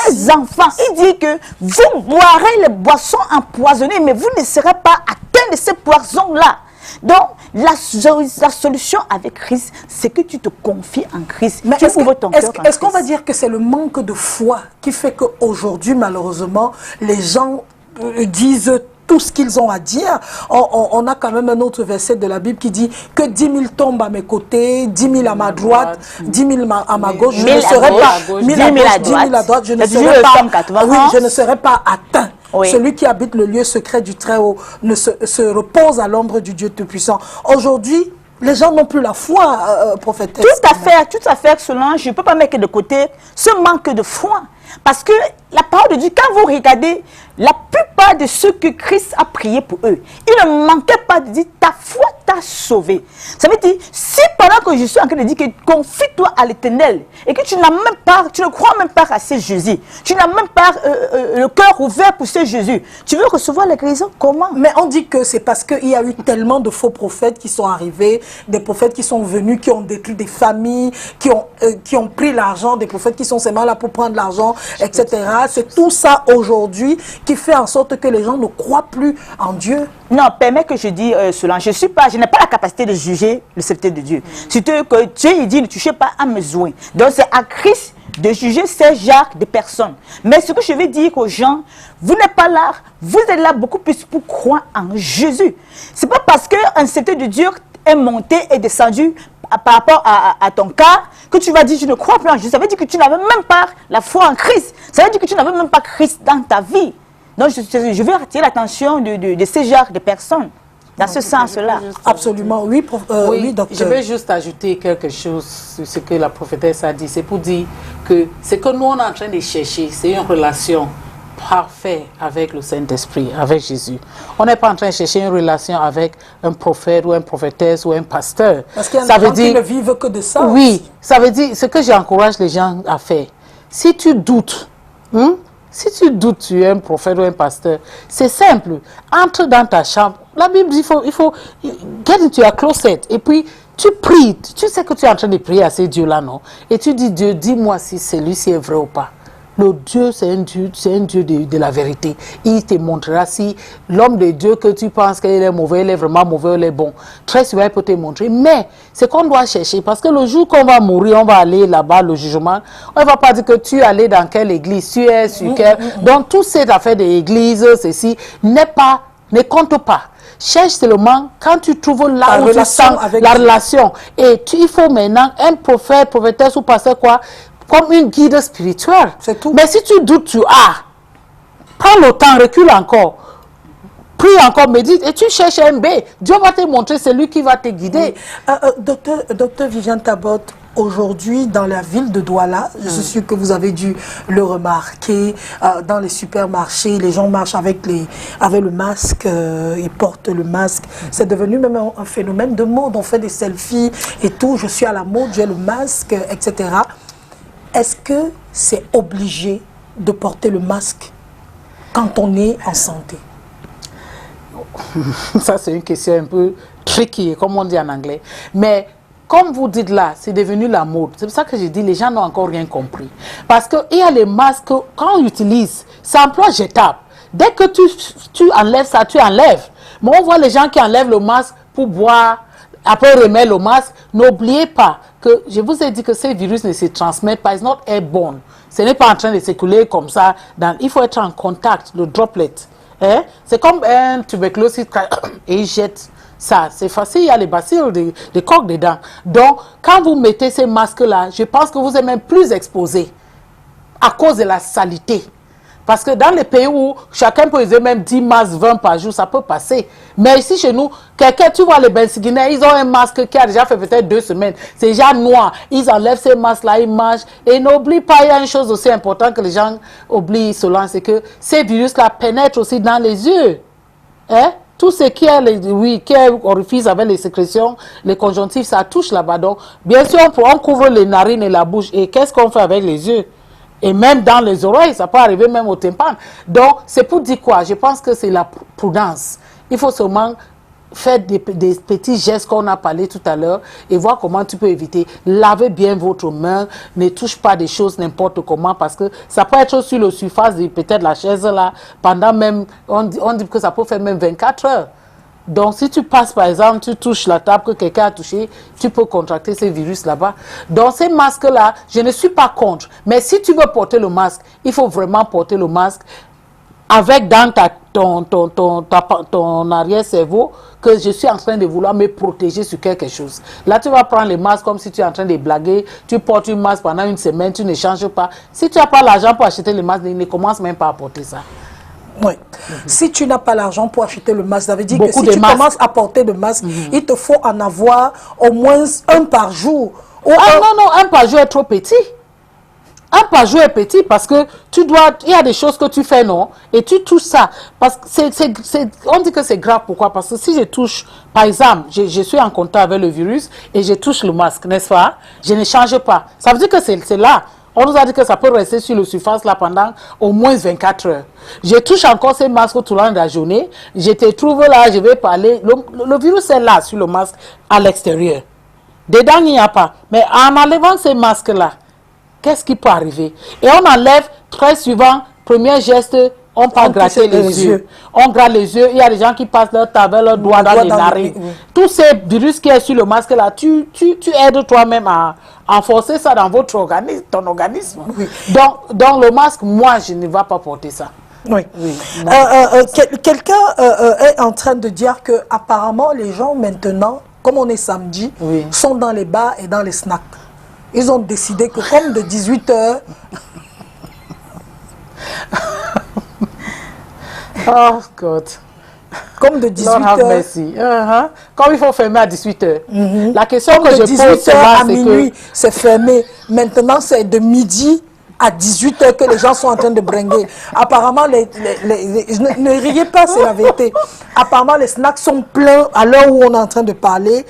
ces enfants, il dit que vous boirez les boissons empoisonnées, mais vous ne serez pas atteints de ces poisons-là. Donc, la solution avec Christ, c'est que tu te confies en Christ. Mais est-ce qu'on va dire que c'est le manque de foi qui fait qu'aujourd'hui, malheureusement, les gens disent tout ce qu'ils ont à dire? On a quand même un autre verset de la Bible qui dit que 10 000 tombent à mes côtés, 10 000 à ma droite, 10 000 à ma gauche, je ne serai pas 10 000 à droite, je ne serai pas, oui, je ne serai pas atteint. Oui. Celui qui habite le lieu secret du Très-Haut se repose à l'ombre du Dieu Tout-Puissant. Aujourd'hui, les gens n'ont plus la foi, prophétesse. Tout à fait, Solange. Je ne peux pas mettre de côté ce manque de foi. Parce que la parole de Dieu, quand vous regardez la plupart de ceux que Christ a prié pour eux, il ne manquait pas de dire ta foi t'a sauvé. Ça veut dire, si pendant que je suis en train de dire que confie-toi à l'Éternel et que tu n'as même pas, tu ne crois même pas à ce Jésus, tu n'as même pas le cœur ouvert pour ce Jésus, tu veux recevoir la guérison, comment? Mais on dit que c'est parce qu'il y a eu tellement de faux prophètes qui sont arrivés, des prophètes qui sont venus, qui ont détruit des familles, qui ont pris l'argent, des prophètes qui sont seulement là pour prendre l'argent, etc. C'est tout ça aujourd'hui qui fait en sorte que les gens ne croient plus en Dieu. Non, permets que je dise cela. Je n'ai pas la capacité de juger le sceptre de Dieu. Surtout que Dieu, il dit, ne touchez pas à mes soins. Donc c'est à Christ de juger ces genres de personnes. Mais ce que je vais dire aux gens, vous n'êtes pas là, vous êtes là beaucoup plus pour croire en Jésus. C'est pas parce qu'un sceptre de Dieu est monté et descendu par rapport à ton cas, que tu vas dire je ne crois plus en Jésus. Ça veut dire que tu n'avais même pas la foi en Christ. Ça veut dire que tu n'avais même pas Christ dans ta vie. Donc je veux attirer l'attention de ces genres de personnes, dans ce sens-là. Absolument, oui, oui, docteur. Je vais juste ajouter quelque chose sur ce que la prophétesse a dit. C'est pour dire que ce que nous on est en train de chercher, c'est une relation parfaite avec le Saint-Esprit, avec Jésus. On n'est pas en train de chercher une relation avec un prophète ou une prophétesse ou un pasteur. Parce qu'il y a des gens qui ne vivent que de ça. Oui, ça veut dire, ce que j'encourage les gens à faire, si tu doutes, tu es un prophète ou un pasteur, c'est simple, entre dans ta chambre, la Bible dit, il faut get into your closet, et puis tu pries, tu sais que tu es en train de prier à ces dieux-là, non? Et tu dis, Dieu, dis-moi si celui-ci est vrai ou pas. Le Dieu, c'est un Dieu de la vérité. Il te montrera si l'homme de Dieu que tu penses qu'il est mauvais, il est vraiment mauvais, il est bon. Très souvent, il peut te montrer. Mais c'est qu'on doit chercher. Parce que le jour qu'on va mourir, on va aller là-bas, le jugement. On ne va pas dire que tu es allé dans quelle église, tu es sur quelle. Donc, toute cette affaire d'église, ceci, ne compte pas. Cherche seulement quand tu trouves là où tu sens la relation. Et il faut maintenant un prophète, prophétesse ou pasteur quoi, comme une guide spirituelle. C'est tout. Mais si tu doutes, prends le temps, recule encore. Prie encore, médite et tu cherches un B. Dieu va te montrer celui qui va te guider. Oui. Docteur Viviane Tabot, aujourd'hui dans la ville de Douala, je suis sûre que vous avez dû le remarquer, dans les supermarchés, les gens marchent avec le masque, ils portent le masque. C'est devenu même un phénomène de mode. On fait des selfies et tout. Je suis à la mode, j'ai le masque, etc. Est-ce que c'est obligé de porter le masque quand on est en santé? Ça, c'est une question un peu tricky, comme on dit en anglais. Mais comme vous dites là, c'est devenu la mode. C'est pour ça que je dis les gens n'ont encore rien compris. Parce qu'il y a les masques, quand on utilise, c'est emploi jetable. Dès que tu enlèves ça, tu enlèves. Mais on voit les gens qui enlèvent le masque pour boire, après remettre le masque. N'oubliez pas que je vous ai dit que ces virus ne se transmettent pas. It's not airborne. Ce n'est pas en train de circuler comme ça. Il faut être en contact, le droplet. C'est comme un tuberculose et il jette Ça, c'est facile, il y a les bacilles, des coques dedans. Donc, quand vous mettez ces masques-là, je pense que vous êtes même plus exposé à cause de la saleté. Parce que dans les pays où chacun peut utiliser même 10 masques, 20 par jour, ça peut passer. Mais ici, chez nous, quelqu'un, tu vois les Bensigouinais, ils ont un masque qui a déjà fait peut-être 2 semaines. C'est déjà noir. Ils enlèvent ces masques-là, ils mangent. Et n'oublie pas, il y a une chose aussi importante que les gens oublient, Solange, c'est que ces virus-là pénètrent aussi dans les yeux. Hein? Tout ce qui est orifice avec les sécrétions, les conjonctifs, ça touche là-bas. Donc, bien sûr, on couvre les narines et la bouche. Et qu'est-ce qu'on fait avec les yeux? Et même dans les oreilles, ça peut arriver même au tympan. Donc, c'est pour dire quoi? Je pense que c'est la prudence. Il faut seulement faire des petits gestes qu'on a parlé tout à l'heure et voir comment tu peux éviter. Lavez bien votre main, ne touche pas des choses n'importe comment parce que ça peut être sur la surface de peut-être la chaise là, pendant même, on dit que ça peut faire même 24 heures. Donc, si tu passes, par exemple, tu touches la table que quelqu'un a touché, tu peux contracter ces virus là-bas. Donc, ces masques-là, je ne suis pas contre. Mais si tu veux porter le masque, il faut vraiment porter le masque avec dans ton arrière-cerveau que je suis en train de vouloir me protéger sur quelque chose. Là, tu vas prendre les masques comme si tu es en train de blaguer. Tu portes une masque pendant une semaine, tu ne changes pas. Si tu n'as pas l'argent pour acheter les masques, ne commence même pas à porter ça. Oui. Si tu n'as pas l'argent pour acheter le masque, ça veut dire que si tu commences à porter le masque, il te faut en avoir au moins un par jour. Non, un par jour est trop petit. Un par jour est petit parce que il y a des choses que tu fais, non? Et tu touches ça. Parce que on dit que c'est grave. Pourquoi? Parce que si je touche, par exemple, je suis en contact avec le virus et je touche le masque, n'est-ce pas? Je ne change pas. Ça veut dire que c'est là. On nous a dit que ça peut rester sur la surface là pendant au moins 24 heures. Je touche encore ces masques tout au long de la journée. Je te trouve là, je vais parler. Le virus est là sur le masque à l'extérieur. Dedans, il n'y a pas. Mais en enlevant ces masques-là, qu'est-ce qui peut arriver? Et on enlève très souvent, premier geste, on peut gratter les yeux. On gratte les yeux. Il y a des gens qui passent leur table, leur doigt dans les narines. Tous ces virus qui sont sur le masque là, tu aides toi-même à enforcer ça dans votre organisme, ton organisme. Oui. Donc le masque, moi, je ne vais pas porter ça. Oui. Quelqu'un est en train de dire que apparemment les gens maintenant, comme on est samedi, sont dans les bars et dans les snacks. Ils ont décidé que comme de 18h... Oh God. Comme de 18h. Comme il faut fermer à 18h. La question comme que je pose, c'est à minuit, c'est fermé. Maintenant, c'est de midi à 18h que les gens sont en train de bringuer. Apparemment, ne riez pas, c'est la vérité. Apparemment, les snacks sont pleins à l'heure où on est en train de parler.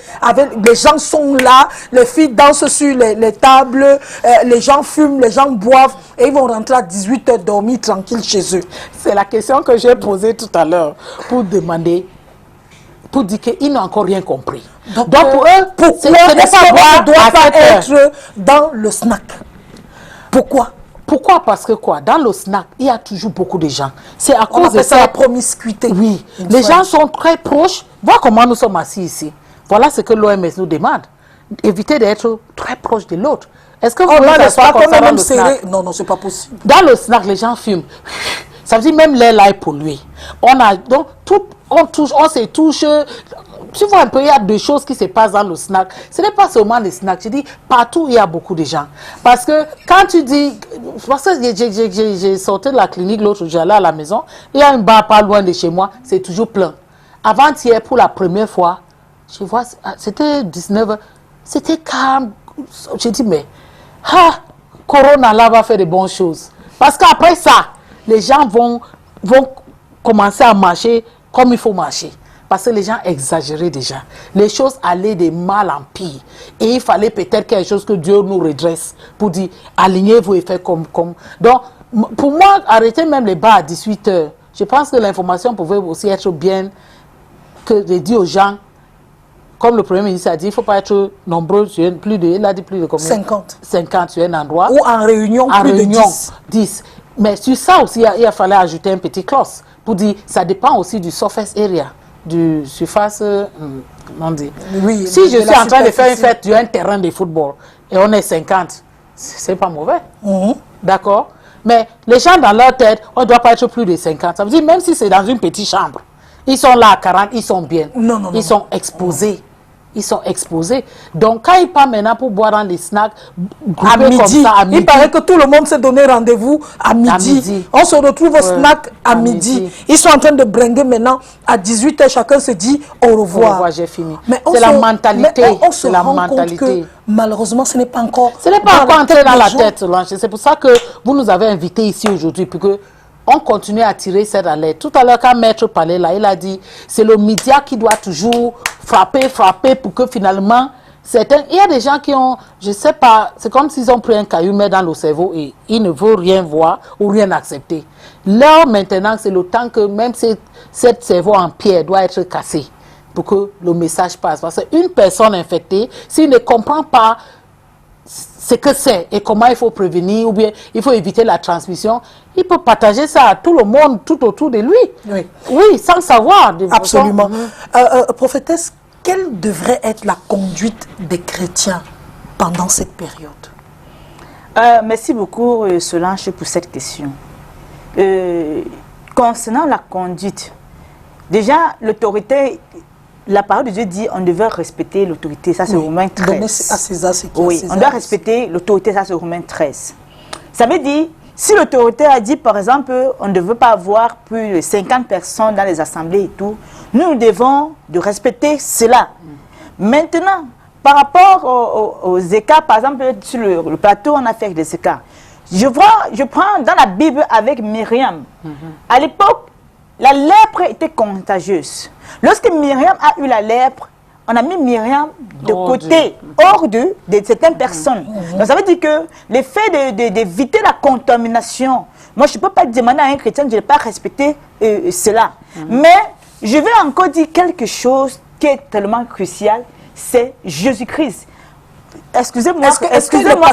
Les gens sont là, les filles dansent sur les tables, les gens fument, les gens boivent et ils vont rentrer à 18h dormir tranquille chez eux. C'est la question que j'ai posée tout à l'heure pour demander, pour dire qu'ils n'ont encore rien compris. Donc pour eux, pourquoi est-ce qu'on ne doit pas être dans le snack? Pourquoi? Parce que quoi? Dans le snack, il y a toujours beaucoup de gens. C'est à cause de ça. La promiscuité. Oui. Les gens sont très proches. Voilà comment nous sommes assis ici. Voilà ce que l'OMS nous demande. Éviter d'être très proche de l'autre. Est-ce que vous voulez s'asseoir comme ça dans le snack? Non, c'est pas possible. Dans le snack, les gens fument. Ça veut dire même l'air là est pollué. Donc, on se touche. Tu vois un peu, il y a deux choses qui se passent dans le snack. Ce n'est pas seulement les snacks. Je dis, partout, il y a beaucoup de gens. Parce que quand tu dis... Parce que j'ai sorti de la clinique l'autre jour, j'allais à la maison. Il y a un bar pas loin de chez moi. C'est toujours plein. Avant-hier, pour la première fois, je vois, c'était 19h. C'était calme. J'ai dit, mais... Corona, là, va faire de bonnes choses. Parce qu'après ça, les gens vont commencer à marcher comme il faut marcher. Parce que les gens exagéraient déjà. Les choses allaient de mal en pire. Et il fallait peut-être quelque chose que Dieu nous redresse pour dire, alignez-vous et faites comme... Donc, pour moi, arrêter même les bars à 18h, je pense que l'information pouvait aussi être bien que de dire aux gens, comme le Premier ministre a dit, il ne faut pas être nombreux, il a dit plus de combien? 50. 50 sur un endroit. Ou en réunion, plus de 10. Mais sur ça aussi, il a fallu ajouter un petit clause pour dire, ça dépend aussi du surface area. Du surface, comment on dit? Oui, si je suis en train de faire une fête sur un terrain de football et on est 50, c'est pas mauvais. D'accord? Mais les gens dans leur tête, on ne doit pas être plus de 50. Ça veut dire même si c'est dans une petite chambre, Ils sont là à 40, ils sont bien. Non, non, non. Ils sont exposés. Ils sont exposés. Donc, quand ils partent maintenant pour boire dans les snacks, à midi. comme ça, à midi, Il paraît que tout le monde s'est donné rendez-vous à midi. On se retrouve au snack à midi. Ils sont en train de bringuer maintenant. À 18 h, chacun se dit au revoir. Au revoir, j'ai fini. C'est la mentalité. On se rend compte que malheureusement, ce n'est pas encore... Ce n'est pas encore entré dans la tête, Solange. C'est pour ça que vous nous avez invités ici aujourd'hui, puis que on continue à tirer cette alerte. Tout à l'heure, quand Maître parlait là, il a dit c'est le média qui doit toujours frapper pour que finalement, certains... Il y a des gens qui ont, je sais pas, c'est comme s'ils ont pris un caillou, mis dans le cerveau et ils ne veulent rien voir ou rien accepter. Là, maintenant, c'est le temps que même cette cerveau en pierre doit être cassé pour que le message passe. Parce qu'une personne infectée, s'il ne comprend pas ce que c'est et comment il faut prévenir ou bien il faut éviter la transmission, il peut partager ça à tout le monde, tout autour de lui. Oui, oui, sans savoir. Absolument. Prophétesse, quelle devrait être la conduite des chrétiens pendant cette période? Merci beaucoup, Solange, pour cette question. Concernant la conduite, déjà, l'autorité... La parole de Dieu dit on devait respecter l'autorité, ça c'est Romains 13. Donner à César ce qui est à César. On doit respecter l'autorité, ça c'est Romains 13. Ça veut dire, si l'autorité a dit par exemple, on ne veut pas avoir plus de 50 personnes dans les assemblées et tout, nous devons de respecter cela. Maintenant, par rapport aux écarts, par exemple, sur le plateau, on a fait des écarts. Je prends dans la Bible avec Myriam. À l'époque, la lèpre était contagieuse. Lorsque Myriam a eu la lèpre, on a mis Myriam de côté, hors de certaines personnes. Donc ça veut dire que l'effet d'éviter la contamination, moi je ne peux pas demander à un chrétien de ne pas respecter cela. Mais je vais encore dire quelque chose qui est tellement crucial, c'est Jésus-Christ. Excusez-moi, excusez-moi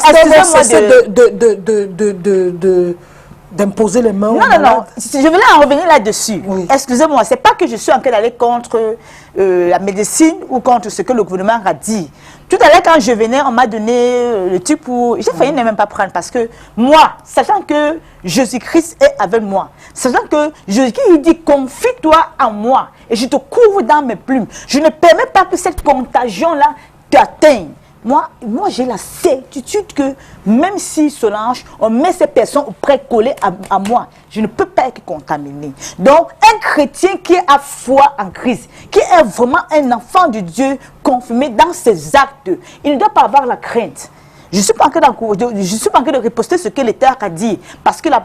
d'imposer les mains. Non. Je voulais en revenir là-dessus. Oui. Excusez-moi, c'est pas que je suis en train d'aller contre la médecine ou contre ce que le gouvernement a dit. Tout à l'heure, quand je venais, on m'a donné le truc pour... J'ai failli ne même pas prendre parce que moi, sachant que Jésus-Christ est avec moi, sachant que Jésus-Christ dit confie-toi en moi et je te couvre dans mes plumes, je ne permets pas que cette contagion-là t'atteigne. Moi j'ai la certitude que même si Solange, on met ces personnes auprès collées à moi, je ne peux pas être contaminé. Donc, un chrétien qui a foi en Christ, qui est vraiment un enfant de Dieu confirmé dans ses actes, il ne doit pas avoir la crainte. Je ne suis pas en train de riposter ce que l'État a dit. Parce que la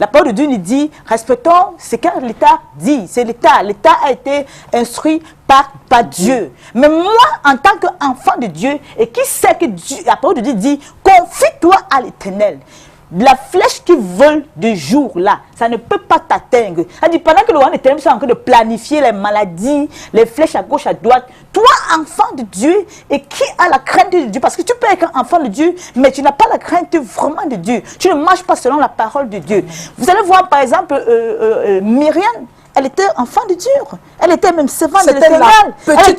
parole de Dieu nous dit, respectons ce que l'État dit. C'est l'État. L'État a été instruit par Dieu. Mais moi, en tant qu'enfant de Dieu, et qui sait que la parole de Dieu dit, confie-toi à l'Éternel. La flèche qui vole de jour là, ça ne peut pas t'atteindre. Pendant que le roi éternel est en train de planifier les maladies, les flèches à gauche, à droite, toi, enfant de Dieu, et qui a la crainte de Dieu, parce que tu peux être un enfant de Dieu, mais tu n'as pas la crainte vraiment de Dieu. Tu ne marches pas selon la parole de Dieu. Vous allez voir par exemple Myriam. Elle était enfant de Dieu. Elle était même servante de l'Éternel. Elle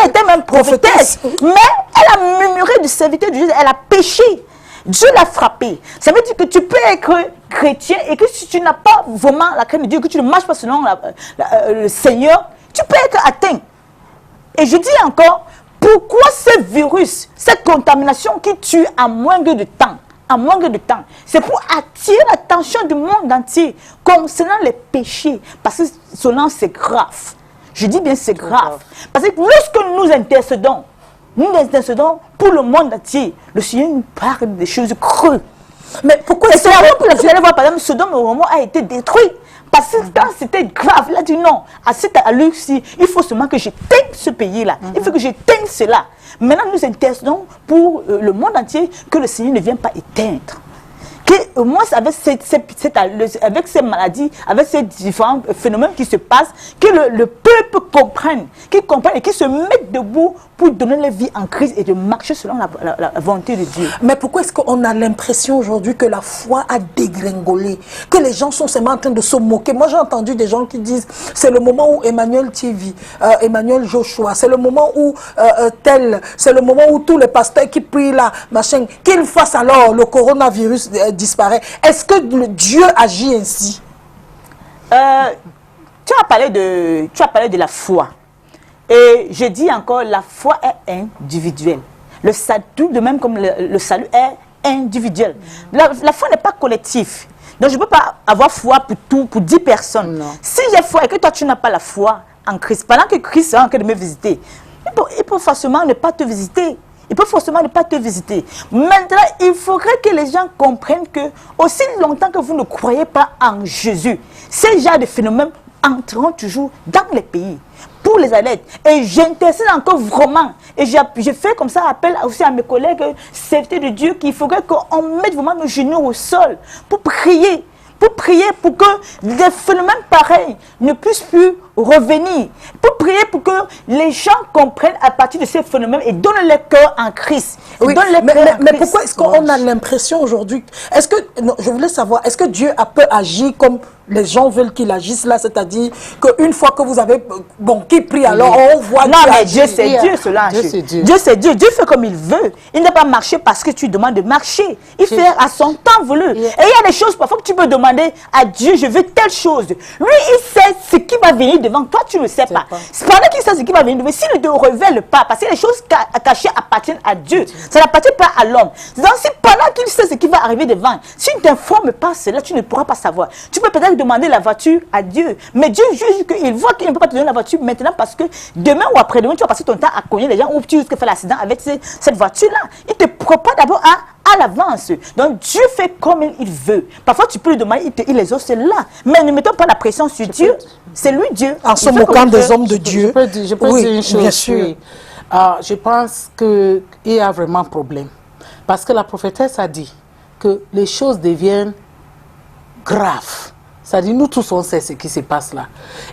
était même prophétesse. Mais elle a murmuré du serviteur de Dieu. Elle a péché. Dieu l'a frappé. Ça veut dire que tu peux être chrétien et que si tu n'as pas vraiment la crainte de Dieu, que tu ne marches pas selon le Seigneur, tu peux être atteint. Et je dis encore, pourquoi ce virus, cette contamination qui tue en moins de temps, c'est pour attirer l'attention du monde entier concernant les péchés. Parce que selon c'est grave. Je dis bien c'est grave. Parce que lorsque nous intercédons pour le monde entier, le Seigneur nous parle des choses creuses. Mais pourquoi c'est la raison pour laquelle vous allez voir, par exemple, Sodome et Gomorrhe a été détruit. Parce que quand c'était grave, il a dit non, à lui-ci, il faut seulement que j'éteigne ce pays-là. Il faut que j'éteigne cela. Maintenant, nous intercédons pour le monde entier que le Seigneur ne vienne pas éteindre. Au moins, avec ces maladies, avec ces différents phénomènes qui se passent, que le peuple comprenne, et qui se mette debout pour donner la vie en Christ et de marcher selon la volonté de Dieu. Mais pourquoi est-ce qu'on a l'impression aujourd'hui que la foi a dégringolé, que les gens sont seulement en train de se moquer? Moi, j'ai entendu des gens qui disent, c'est le moment où Emmanuel TV, Emmanuel Joshua, c'est le moment où c'est le moment où tous les pasteurs qui prient là, machin, qu'ils fassent alors le coronavirus disparaît. Est-ce que Dieu agit ainsi? Tu as parlé de la foi. Et je dis encore, la foi est individuelle. Le salut, de même comme le salut est individuel. La foi n'est pas collective. Donc je ne peux pas avoir foi pour 10 personnes. Non. Si j'ai foi et que toi tu n'as pas la foi en Christ, pendant que Christ est en train de me visiter, il peut forcément ne pas te visiter. Il peut forcément ne pas te visiter. Maintenant, il faudrait que les gens comprennent que, aussi longtemps que vous ne croyez pas en Jésus, ces genres de phénomènes entreront toujours dans les pays pour les aider. Et j'intercède encore vraiment. Et je fais comme ça appel aussi à mes collègues, serviteurs de Dieu, qu'il faudrait qu'on mette vraiment nos genoux au sol pour prier. Pour que des phénomènes pareils ne puissent plus revenir. Pour prier pour que les gens comprennent à partir de ces phénomènes et donnent leur cœur en Christ. Oui, mais pourquoi est-ce qu'on a l'impression aujourd'hui, je voulais savoir, est-ce que Dieu a peu agi comme les gens veulent qu'il agisse là, c'est-à-dire qu'une fois que vous avez, qui prie, alors on voit non, mais Dieu c'est Dieu, cela. Dieu c'est Dieu. Dieu fait comme il veut. Il n'a pas marché parce que tu demandes de marcher. Il fait à son temps voulu. Et il y a des choses parfois que tu peux demander à Dieu, je veux telle chose. Lui, il sait ce qui va venir devant. Toi, tu ne le sais pas. C'est pendant qu'il sait ce qui va venir devant. S'il ne te révèle pas, parce que les choses cachées appartiennent à Dieu. Ça n'appartient pas à l'homme. Donc, si pendant qu'il sait ce qui va arriver devant, si tu ne t'informes pas cela, tu ne pourras pas savoir. Tu peux peut-être demander la voiture à Dieu. Mais Dieu juge qu'il voit qu'il ne peut pas te donner la voiture maintenant parce que demain ou après-demain, tu vas passer ton temps à cogner les gens ou tu risques de faire l'accident avec cette voiture-là. Il ne te prépare d'abord à l'avance. Donc Dieu fait comme il veut. Parfois, tu peux lui demander, il les ose là. Mais ne mettons pas la pression sur Dieu. C'est lui Dieu. En se moquant des hommes de Dieu. Je peux dire une chose. Bien sûr. Oui. Je pense qu'il y a vraiment un problème. Parce que la prophétesse a dit que les choses deviennent graves. C'est-à-dire, nous tous, on sait ce qui se passe là.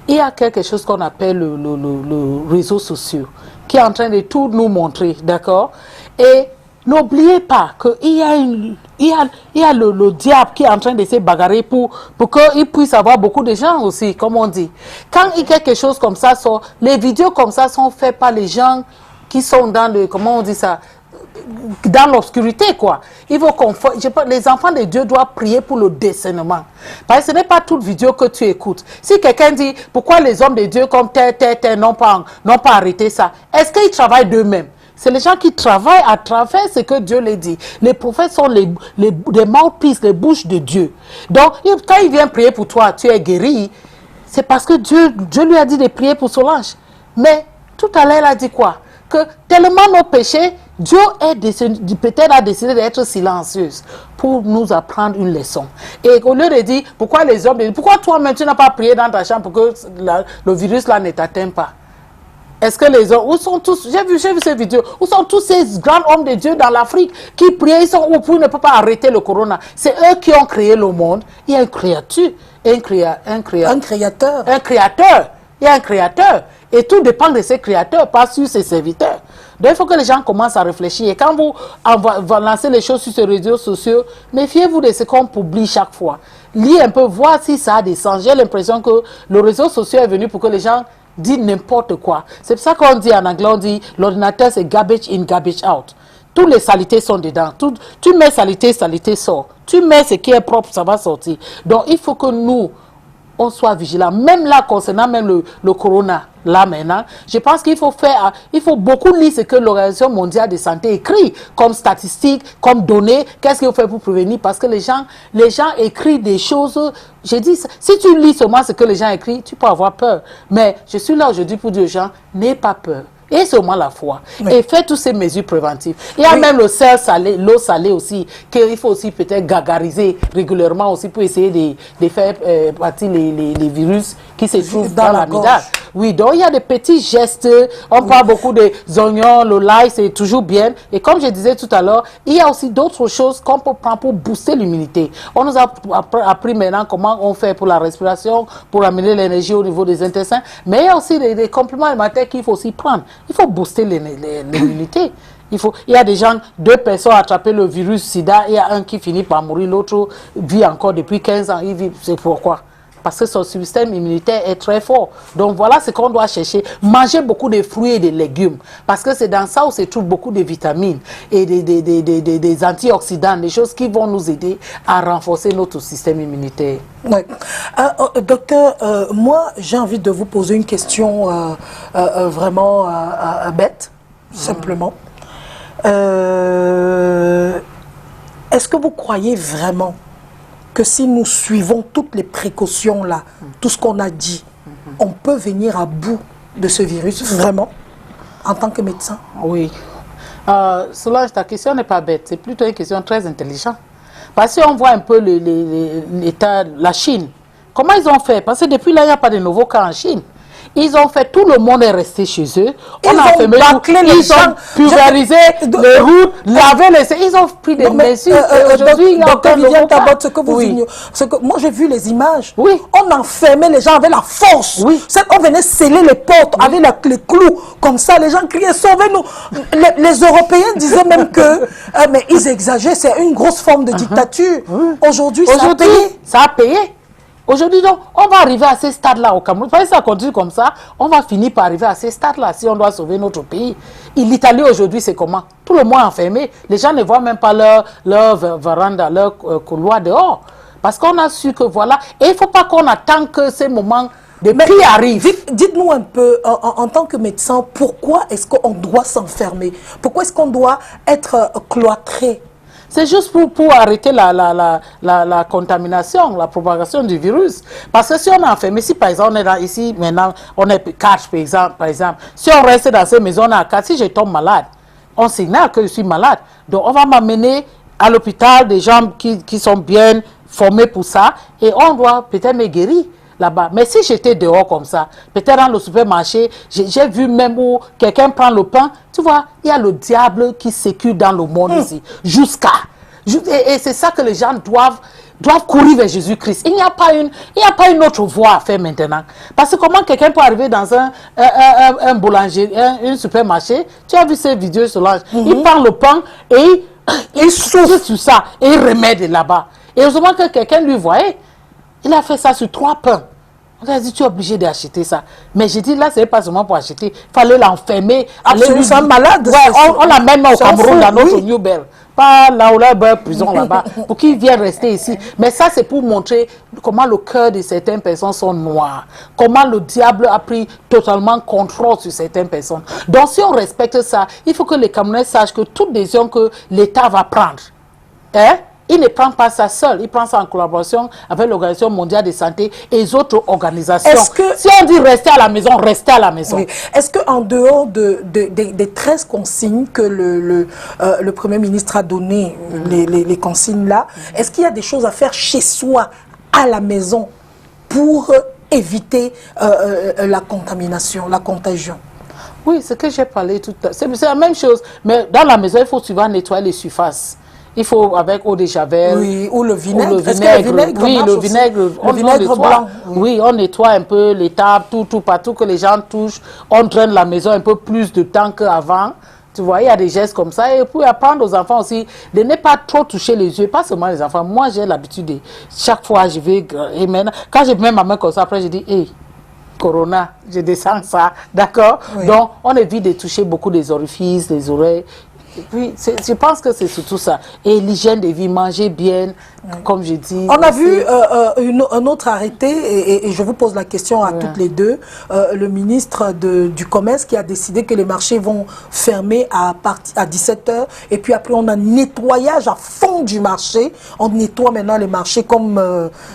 Il y a quelque chose qu'on appelle le réseau social, qui est en train de tout nous montrer, d'accord? Et n'oubliez pas qu'il y a le diable qui est en train de se bagarrer pour qu'il puisse avoir beaucoup de gens aussi, comme on dit. Quand il y a quelque chose comme ça sort, les vidéos comme ça sont faites par les gens qui sont dans le, comment on dit ça, dans l'obscurité, quoi. Les enfants de Dieu doivent prier pour le discernement. Parce que ce n'est pas toute vidéo que tu écoutes. Si quelqu'un dit, pourquoi les hommes de Dieu comme tel n'ont pas arrêté ça, est-ce qu'ils travaillent d'eux-mêmes? C'est les gens qui travaillent à travers ce que Dieu les dit. Les prophètes sont les mouthpieces, les bouches de Dieu. Donc, quand il vient prier pour toi, tu es guéri, c'est parce que Dieu lui a dit de prier pour Solange. Mais tout à l'heure, il a dit quoi? Que tellement nos péchés, Dieu peut-être a décidé d'être silencieuse pour nous apprendre une leçon. Et au lieu de dire, pourquoi les hommes, pourquoi toi-même tu n'as pas prié dans ta chambre pour que le virus là ne t'atteigne pas? Est-ce que les hommes, où sont tous, j'ai vu ces vidéos, où sont tous ces grands hommes de Dieu dans l'Afrique qui prient, ils sont où pour ne pas arrêter le corona? C'est eux qui ont créé le monde. Il y a un créateur. Il y a un créateur. Et tout dépend de ces créateurs, pas sur ses serviteurs. Donc il faut que les gens commencent à réfléchir. Et quand vous lancez les choses sur ces réseaux sociaux, méfiez-vous de ce qu'on publie chaque fois. Lisez un peu, voir si ça a des sens. J'ai l'impression que le réseau social est venu pour que les gens disent n'importe quoi. C'est pour ça qu'on dit en anglais, on dit l'ordinateur c'est garbage in, garbage out. Toutes les saletés sont dedans. Tu mets saleté, saleté sort. Tu mets ce qui est propre, ça va sortir. Donc il faut que nous, on soit vigilants. Même là, concernant même le corona, là maintenant, je pense qu'il faut beaucoup lire ce que l'Organisation mondiale de santé écrit comme statistiques, comme données. Qu'est-ce qu'il faut faire pour prévenir? Parce que les gens écrivent des choses. J'ai dit, si tu lis seulement ce que les gens écrivent, tu peux avoir peur. Mais je suis là aujourd'hui pour dire aux gens, n'aie pas peur. Et seulement la foi. Oui. Et fait toutes ces mesures préventives. Il y a même l'eau salée aussi, qu'il faut aussi peut-être gargariser régulièrement aussi pour essayer de faire partir les virus qui se trouvent dans l'amidale. Oui, donc il y a des petits gestes. On parle beaucoup des oignons, le l'ail, c'est toujours bien. Et comme je disais tout à l'heure, il y a aussi d'autres choses qu'on peut prendre pour booster l'immunité. On nous a appris maintenant comment on fait pour la respiration, pour amener l'énergie au niveau des intestins. Mais il y a aussi des compléments alimentaires qu'il faut aussi prendre. Il faut booster l'immunité. Il y a des gens, 2 personnes ont attrapé le virus sida, il y a un qui finit par mourir, l'autre vit encore depuis 15 ans. C'est pourquoi? parce que son système immunitaire est très fort. Donc voilà ce qu'on doit chercher. Manger beaucoup de fruits et de légumes, parce que c'est dans ça où se trouve beaucoup de vitamines et des antioxydants, des choses qui vont nous aider à renforcer notre système immunitaire. Ouais. Docteur, moi j'ai envie de vous poser une question vraiment bête, simplement. Est-ce que vous croyez vraiment que si nous suivons toutes les précautions là, tout ce qu'on a dit, on peut venir à bout de ce virus, vraiment, en tant que médecin? Oui. Solange, ta question n'est pas bête, c'est plutôt une question très intelligente. Parce qu'on voit un peu l'état, la Chine. Comment ils ont fait? Parce que depuis là, il n'y a pas de nouveaux cas en Chine. Ils ont fait, tout le monde est resté chez eux. Ils ont bâclé les gens. Ils ont pulvérisé les routes, lavé les... Ils ont pris des mesures. Aujourd'hui, il y a Docteur Viviane Tabot, ce que vous oui. ignorez, moi j'ai vu les images. Oui. On enfermait les gens avec la force. Oui. On venait sceller les portes avec les clous. Comme ça, les gens criaient, sauvez-nous. Les Européens disaient même que, mais ils exagèrent, c'est une grosse forme de dictature. Aujourd'hui, ça a payé. Ça a payé. Aujourd'hui, donc, on va arriver à ces stades-là au Cameroun. Si ça continue comme ça, on va finir par arriver à ces stades-là si on doit sauver notre pays. L'Italie aujourd'hui, c'est comment? Tout le monde enfermé. Les gens ne voient même pas leur véranda, leur couloir dehors. Parce qu'on a su que voilà. Et il ne faut pas qu'on attende que ces moments de prix arrivent. Dites-nous un peu, en tant que médecin, pourquoi est-ce qu'on doit s'enfermer? Pourquoi est-ce qu'on doit être cloîtré? C'est juste pour arrêter la contamination, la propagation du virus. Parce que si on est enfermé, si par exemple on est là, ici, maintenant, on est 4 par exemple, si on reste dans cette maison, on est à 4, si je tombe malade, on signale que je suis malade. Donc on va m'amener à l'hôpital des gens qui sont bien formés pour ça et on doit peut-être me guérir là-bas. Mais si j'étais dehors comme ça, peut-être dans le supermarché, j'ai vu même où quelqu'un prend le pain, tu vois, il y a le diable qui circule dans le monde ici, et c'est ça que les gens doivent courir vers Jésus-Christ. Il n'y a pas une autre voie à faire maintenant. Parce que comment quelqu'un peut arriver dans un boulanger, un supermarché, tu as vu ces vidéos sur l'ange, il prend le pain et il souffle sur ça et il remet de là-bas. Et heureusement que quelqu'un lui voyait. Il a fait ça sur 3 pains. On a dit, tu es obligé d'acheter ça. Mais j'ai dit, là, ce n'est pas seulement pour acheter. Il fallait l'enfermer. Absolument malade. Ouais, on l'amène au Cameroun, dans notre New Bell. Pas là où la prison là-bas. Pour qu'il vienne rester ici. Mais ça, c'est pour montrer comment le cœur de certaines personnes sont noirs. Comment le diable a pris totalement contrôle sur certaines personnes. Donc, si on respecte ça, il faut que les Camerounais sachent que toute décision que l'État va prendre, il ne prend pas ça seul, il prend ça en collaboration avec l'Organisation mondiale de santé et les autres organisations. Si on dit rester à la maison, restez à la maison. Oui. Est-ce qu'en dehors des 13 consignes que le Premier ministre a données, les consignes là, est-ce qu'il y a des choses à faire chez soi, à la maison, pour éviter la contamination, la contagion? Oui, c'est ce que j'ai parlé tout à l'heure. C'est la même chose, mais dans la maison, il faut souvent nettoyer les surfaces. Il faut avec eau de javel. Oui, ou le vinaigre. Est-ce que le vinaigre oui, le vinaigre. Le vinaigre blanc. Oui, on nettoie un peu les tables, tout, partout que les gens touchent. On draine la maison un peu plus de temps qu'avant. Tu vois, il y a des gestes comme ça. Et puis apprendre aux enfants aussi de ne pas trop toucher les yeux. Pas seulement les enfants. Moi, j'ai l'habitude de... Chaque fois, je vais... Et maintenant, quand je mets ma main comme ça, après, je dis, hey, Corona, je descends ça. D'accord? Oui. Donc, on évite de toucher beaucoup des orifices, des oreilles. Et puis, je pense que c'est surtout ça. Et l'hygiène de vie, manger bien, comme je dis. On a vu un autre arrêté, et je vous pose la question à toutes les deux. Le ministre du Commerce qui a décidé que les marchés vont fermer à 17h. Et puis après, on a un nettoyage à fond du marché. On nettoie maintenant les marchés comme...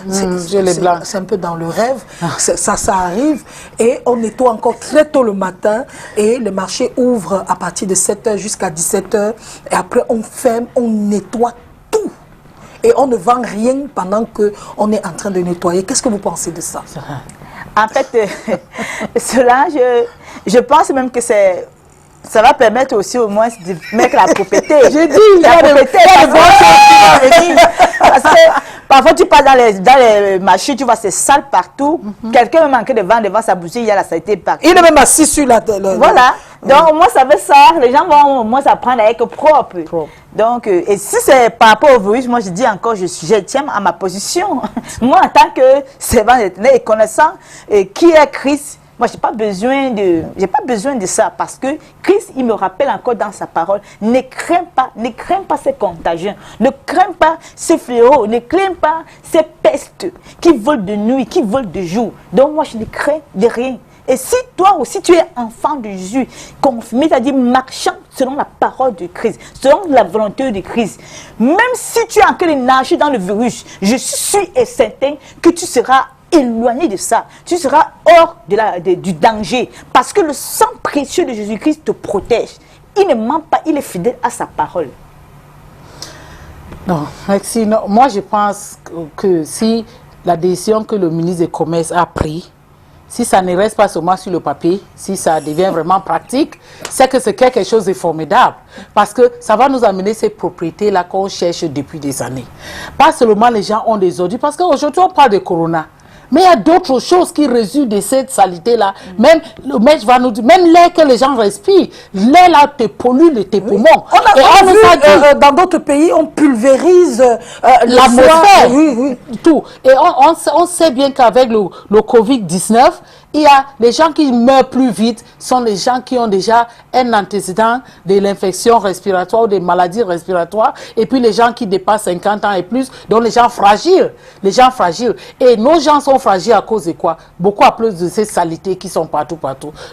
c'est un peu dans le rêve. Ça arrive. Et on nettoie encore très tôt le matin. Et le marché ouvre à partir de 7h jusqu'à 17h. Et après, on ferme, on nettoie tout. Et on ne vend rien pendant qu'on est en train de nettoyer. Qu'est-ce que vous pensez de ça? En fait, cela, je pense même que c'est ça va permettre aussi au moins de mettre la propriété. J'ai dit, il y a des bonnes choses. Parce que parfois tu pars dans les marchés, tu vois c'est sale partout. Quelqu'un va manquer de vent devant sa boutique, il y a la saleté partout. Il est même assis sur la... Voilà. Donc au moins ça veut ça, les gens vont au moins apprendre à être propre. Donc, et si c'est par rapport au virus, moi je dis encore, je tiens à ma position. Moi en tant que servant et connaissant qui est Christ, moi, j'ai pas besoin de ça parce que Christ, il me rappelle encore dans sa parole, ne crains pas ces contagions, ne crains pas ces fléaux, ne crains pas ces pestes qui volent de nuit, qui volent de jour. Donc, moi, je ne crains de rien. Et si toi aussi, tu es enfant de Jésus, confirmé, c'est-à-dire marchant selon la parole de Christ, selon la volonté de Christ, même si tu es en train de nager dans le virus, je suis sûr et certain que tu seras éloigné de ça, tu seras hors du danger parce que le sang précieux de Jésus-Christ te protège. Il ne ment pas, il est fidèle à sa parole. Non, merci. Non, moi, je pense que si la décision que le ministre du Commerce a prise, si ça ne reste pas seulement sur le papier, si ça devient vraiment pratique, c'est que c'est quelque chose de formidable. Parce que ça va nous amener ces propriétés-là qu'on cherche depuis des années. Pas seulement les gens ont des ordures, parce qu'aujourd'hui, on parle de corona. Mais il y a d'autres choses qui résultent de cette salité-là. Même le maître va nous dire, même l'air que les gens respirent, l'air là te pollue tes poumons. On a vu, dans d'autres pays, on pulvérise l'atmosphère, oui. tout. Et on sait bien qu'avec le Covid-19, il y a les gens qui meurent plus vite, sont les gens qui ont déjà un antécédent de l'infection respiratoire ou des maladies respiratoires, et puis les gens qui dépassent 50 ans et plus, donc les gens fragiles. Et nos gens sont fragiles à cause de quoi? Beaucoup à cause de ces saletés qui sont partout.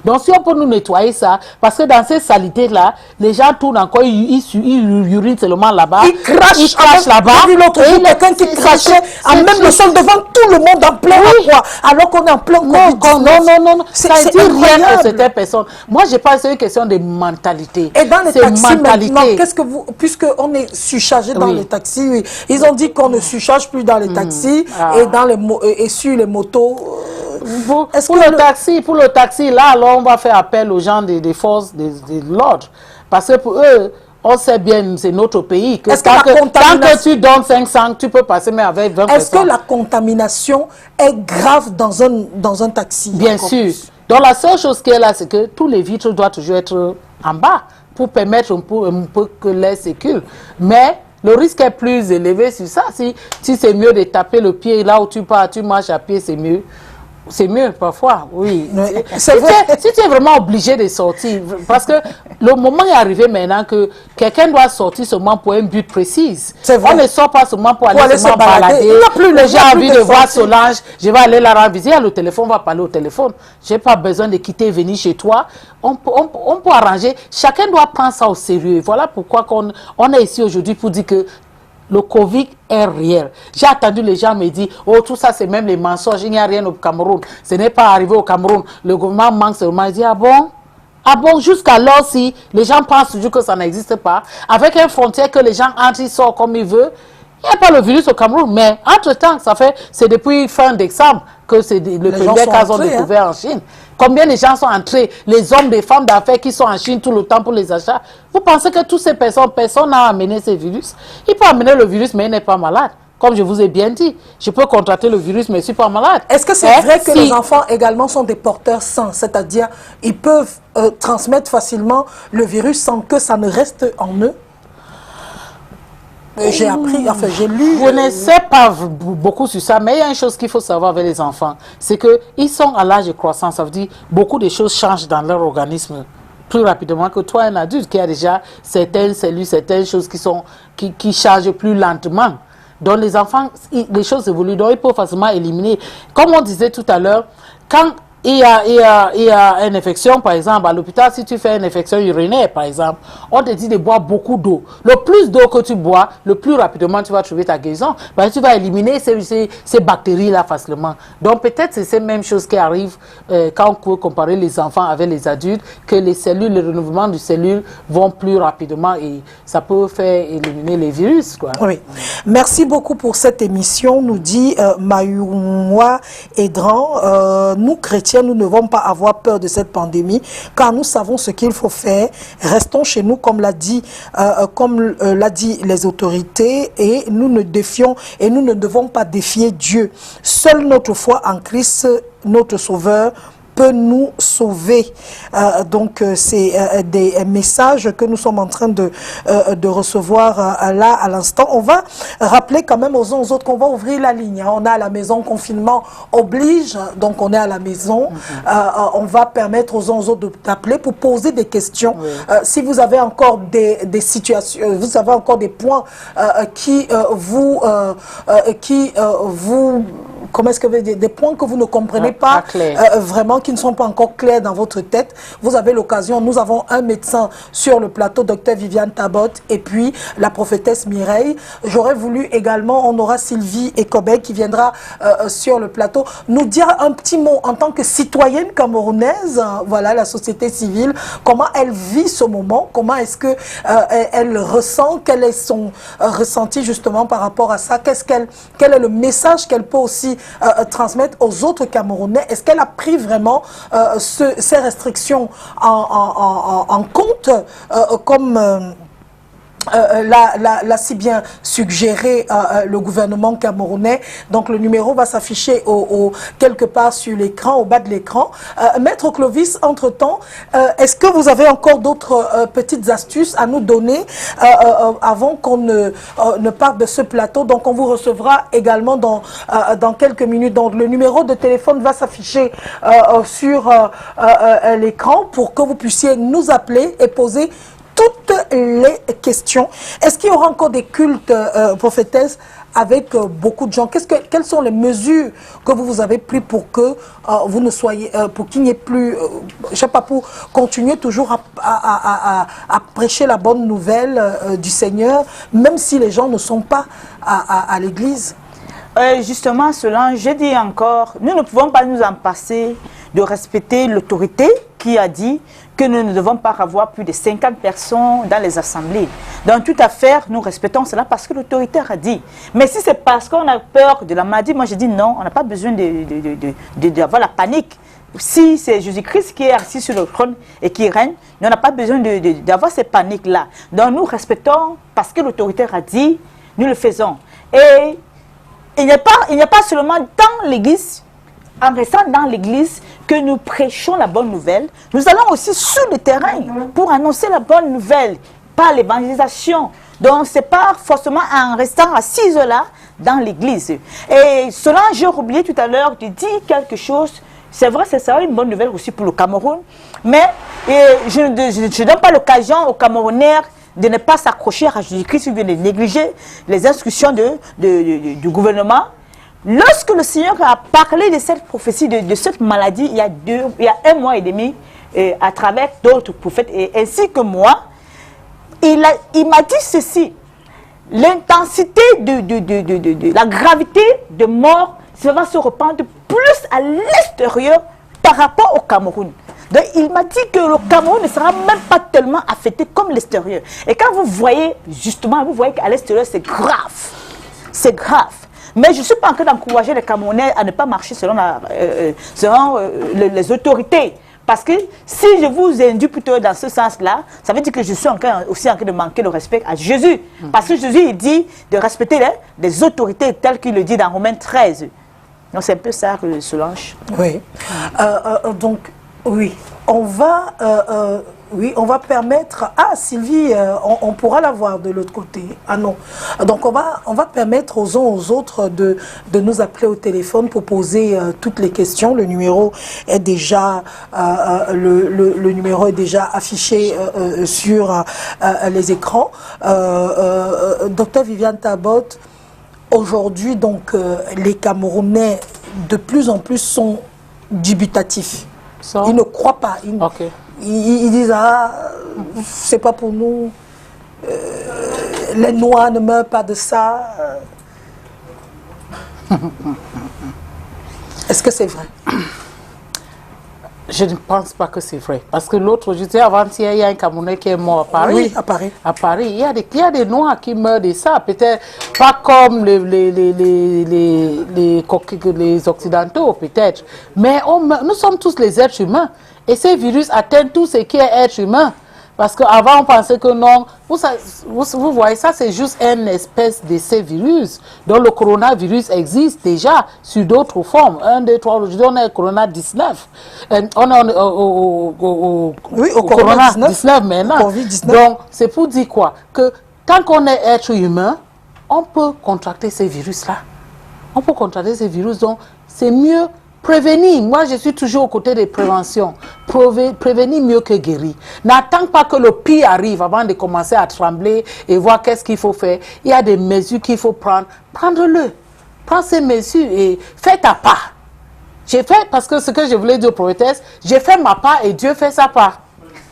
Donc si on peut nous nettoyer ça, parce que dans ces saletés-là, les gens tournent encore, ils urinent seulement là-bas. Ils crachent là-bas. J'ai vu l'autre jour quelqu'un qui crachait à même le sol devant tout le monde en plein emploi, alors qu'on est en plein Covid-19. Non. Ça ne dit rien à cette personne. Moi, je pense que c'est une question de mentalité. Et dans les taxis maintenant, puisqu'on est surchargé dans les taxis, oui, ils ont dit qu'on ne surcharge plus dans les taxis et sur les motos. Pour le taxi, là, alors on va faire appel aux gens des forces de l'ordre. Parce que pour eux, on sait bien, c'est notre pays. Que tant que tu donnes 500, tu peux passer mais avec 20%. Est-ce que la contamination est grave dans un taxi? Bien sûr. Donc la seule chose qui est là, c'est que tous les vitres doivent toujours être en bas pour permettre un peu que l'air circule. Mais le risque est plus élevé sur ça. Si c'est mieux de taper le pied là où tu pars, tu marches à pied, c'est mieux. C'est mieux parfois, oui. Si tu es vraiment obligé de sortir, parce que le moment est arrivé maintenant que quelqu'un doit sortir seulement pour un but précis. On ne sort pas seulement pour aller se balader. Les gens ont envie de voir Solange, je vais aller la rendre visite, le téléphone va parler au téléphone. Je n'ai pas besoin de quitter et venir chez toi. On peut arranger. Chacun doit prendre ça au sérieux. Voilà pourquoi on est ici aujourd'hui pour dire que le Covid est réel. J'ai entendu les gens me dire, oh tout ça c'est même les mensonges, il n'y a rien au Cameroun. Ce n'est pas arrivé au Cameroun. Le gouvernement manque seulement. Il dit, ah bon, jusqu'alors si les gens pensent toujours que ça n'existe pas, avec une frontière que les gens entrent, ils sortent comme ils veulent, il n'y a pas le virus au Cameroun. Mais entre-temps, c'est depuis fin décembre que c'est le premier cas ont découvert en Chine. Combien de gens sont entrés, les hommes, les femmes d'affaires qui sont en Chine tout le temps pour les achats? Vous pensez que toutes ces personne n'a amené ce virus? Il peut amener le virus, mais il n'est pas malade. Comme je vous ai bien dit, je peux contracter le virus, mais je ne suis pas malade. Est-ce que c'est vrai que les enfants également sont des porteurs sains? C'est-à-dire, ils peuvent transmettre facilement le virus sans que ça ne reste en eux? J'ai appris, enfin j'ai lu. Je ne sais pas beaucoup sur ça, mais il y a une chose qu'il faut savoir avec les enfants, c'est qu'ils sont à l'âge de croissance, ça veut dire beaucoup de choses changent dans leur organisme plus rapidement que toi, un adulte qui a déjà certaines cellules, certaines choses qui chargent plus lentement. Donc les enfants, les choses évoluent, donc ils peuvent facilement éliminer. Comme on disait tout à l'heure, quand il y a une infection, par exemple, à l'hôpital, si tu fais une infection urinaire, par exemple, on te dit de boire beaucoup d'eau. Le plus d'eau que tu bois, le plus rapidement tu vas trouver ta guérison. Parce que tu vas éliminer ces bactéries-là facilement. Donc peut-être c'est ces mêmes choses qui arrivent quand on peut comparer les enfants avec les adultes, que les cellules, le renouvellement des cellules vont plus rapidement et ça peut faire éliminer les virus, quoi. Oui. Merci beaucoup pour cette émission, nous dit Mayoumoua Edran. Nous, chrétiens, chrétiens, nous ne devons pas avoir peur de cette pandémie, car nous savons ce qu'il faut faire. Restons chez nous, comme l'a dit les autorités, et nous ne défions et nous ne devons pas défier Dieu. Seule notre foi en Christ, notre Sauveur, peut nous sauver. Donc c'est des messages que nous sommes en train de recevoir là à l'instant. On va rappeler quand même aux uns aux autres qu'on va ouvrir la ligne, hein. On est à la maison, confinement oblige, donc on est à la maison. On va permettre aux uns aux autres d'appeler pour poser des questions. Oui. Si vous avez encore des situations, vous avez encore des points qui vous comment est-ce que des points que vous ne comprenez pas vraiment, qui ne sont pas encore clairs dans votre tête, vous avez l'occasion. Nous avons un médecin sur le plateau, Dr Viviane Tabot, et puis la prophétesse Mireille. J'aurais voulu également, on aura Sylvie Ekobek qui viendra sur le plateau, nous dire un petit mot en tant que citoyenne camerounaise, voilà, la société civile, comment elle vit ce moment, comment est-ce que elle ressent, quel est son ressenti justement par rapport à ça, quel est le message qu'elle peut aussi transmettre aux autres Camerounais. Est-ce qu'elle a pris vraiment ces restrictions en compte comme l'a si bien suggéré le gouvernement camerounais. Donc le numéro va s'afficher quelque part sur l'écran, au bas de l'écran. Maître Clovis, entre-temps, est-ce que vous avez encore d'autres petites astuces à nous donner avant qu'on ne parte de ce plateau? Donc on vous recevra également dans quelques minutes. Donc le numéro de téléphone va s'afficher sur l'écran pour que vous puissiez nous appeler et poser toutes les questions. Est-ce qu'il y aura encore des cultes, prophétesse, avec beaucoup de gens? Quelles sont les mesures que vous avez prises pour que vous ne soyez, pour qu'il n'y ait plus, je sais pas, pour continuer toujours à prêcher la bonne nouvelle du Seigneur, même si les gens ne sont pas à l'église? Justement, Solange, je dis encore, nous ne pouvons pas nous en passer de respecter l'autorité qui a dit que nous ne devons pas avoir plus de 50 personnes dans les assemblées. Dans toute affaire, nous respectons cela parce que l'autorité a dit. Mais si c'est parce qu'on a peur de la maladie, moi je dis non, on n'a pas besoin d'avoir la panique. Si c'est Jésus-Christ qui est assis sur le trône et qui règne, on n'a pas besoin d'avoir cette panique-là. Donc nous respectons parce que l'autorité a dit, nous le faisons. Et il n'y a pas seulement dans l'église, en restant dans l'église, que nous prêchons la bonne nouvelle. Nous allons aussi sur le terrain pour annoncer la bonne nouvelle par l'évangélisation. Donc, ce n'est pas forcément en restant assis là dans l'église. Et cela, j'ai oublié tout à l'heure de dire quelque chose. C'est vrai, c'est ça, une bonne nouvelle aussi pour le Cameroun. Mais je ne donne pas l'occasion aux Camerounais de ne pas s'accrocher à Jésus-Christ ou de négliger les instructions du gouvernement. Lorsque le Seigneur a parlé de cette prophétie, de cette maladie, il y a 1 mois et demi, à travers d'autres prophètes, et ainsi que moi, il m'a dit ceci: l'intensité la gravité de mort, ça va se répandre plus à l'extérieur par rapport au Cameroun. Donc, il m'a dit que le Cameroun ne sera même pas tellement affecté comme l'extérieur. Et quand vous voyez, justement, vous voyez qu'à l'extérieur, c'est grave. C'est grave. Mais je ne suis pas en train d'encourager les Camerounais à ne pas marcher selon les autorités. Parce que si je vous induis plutôt dans ce sens-là, ça veut dire que je suis aussi en train de manquer le respect à Jésus. Parce que Jésus, il dit de respecter les autorités telles qu'il le dit dans Romains 13. Donc c'est un peu ça, Solange. Oui. Donc, oui, on va permettre... Ah, Sylvie, on pourra la voir de l'autre côté. Ah non. Donc, on va permettre aux uns aux autres de nous appeler au téléphone pour poser toutes les questions. Le numéro est déjà, le numéro est déjà affiché sur les écrans. Docteur Viviane Tabot, aujourd'hui, donc, les Camerounais, de plus en plus, sont dubitatifs. Ils ne croient pas. Ils disent, ah, c'est pas pour nous. Les Noirs ne meurent pas de ça. Est-ce que c'est vrai? Je ne pense pas que c'est vrai. Parce que l'autre, je disais avant-hier, il y a un Camerounais qui est mort à Paris. Oui, à Paris. À Paris. Il y a des Noirs qui meurent de ça. Peut-être pas comme les Occidentaux, peut-être. Mais nous sommes tous les êtres humains. Et ces virus atteignent tout ce qui est être humain. Parce qu'avant, on pensait que non. Vous voyez, ça, c'est juste une espèce de ces virus. Donc, le coronavirus existe déjà sous d'autres formes. 1, 2, 3, aujourd'hui, on est au corona-19. On est au corona-19 maintenant. Donc, c'est pour dire quoi? Que tant qu'on est être humain, on peut contracter ces virus-là. On peut contracter ces virus. Donc, c'est mieux prévenir. Moi, je suis toujours aux côtés des préventions. Prévenir mieux que guérir. N'attends pas que le pire arrive avant de commencer à trembler et voir qu'est-ce qu'il faut faire. Il y a des mesures qu'il faut prendre. Prends-le. Prends ces mesures et fais ta part. J'ai fait, parce que ce que je voulais dire au prophétesse, j'ai fait ma part et Dieu fait sa part.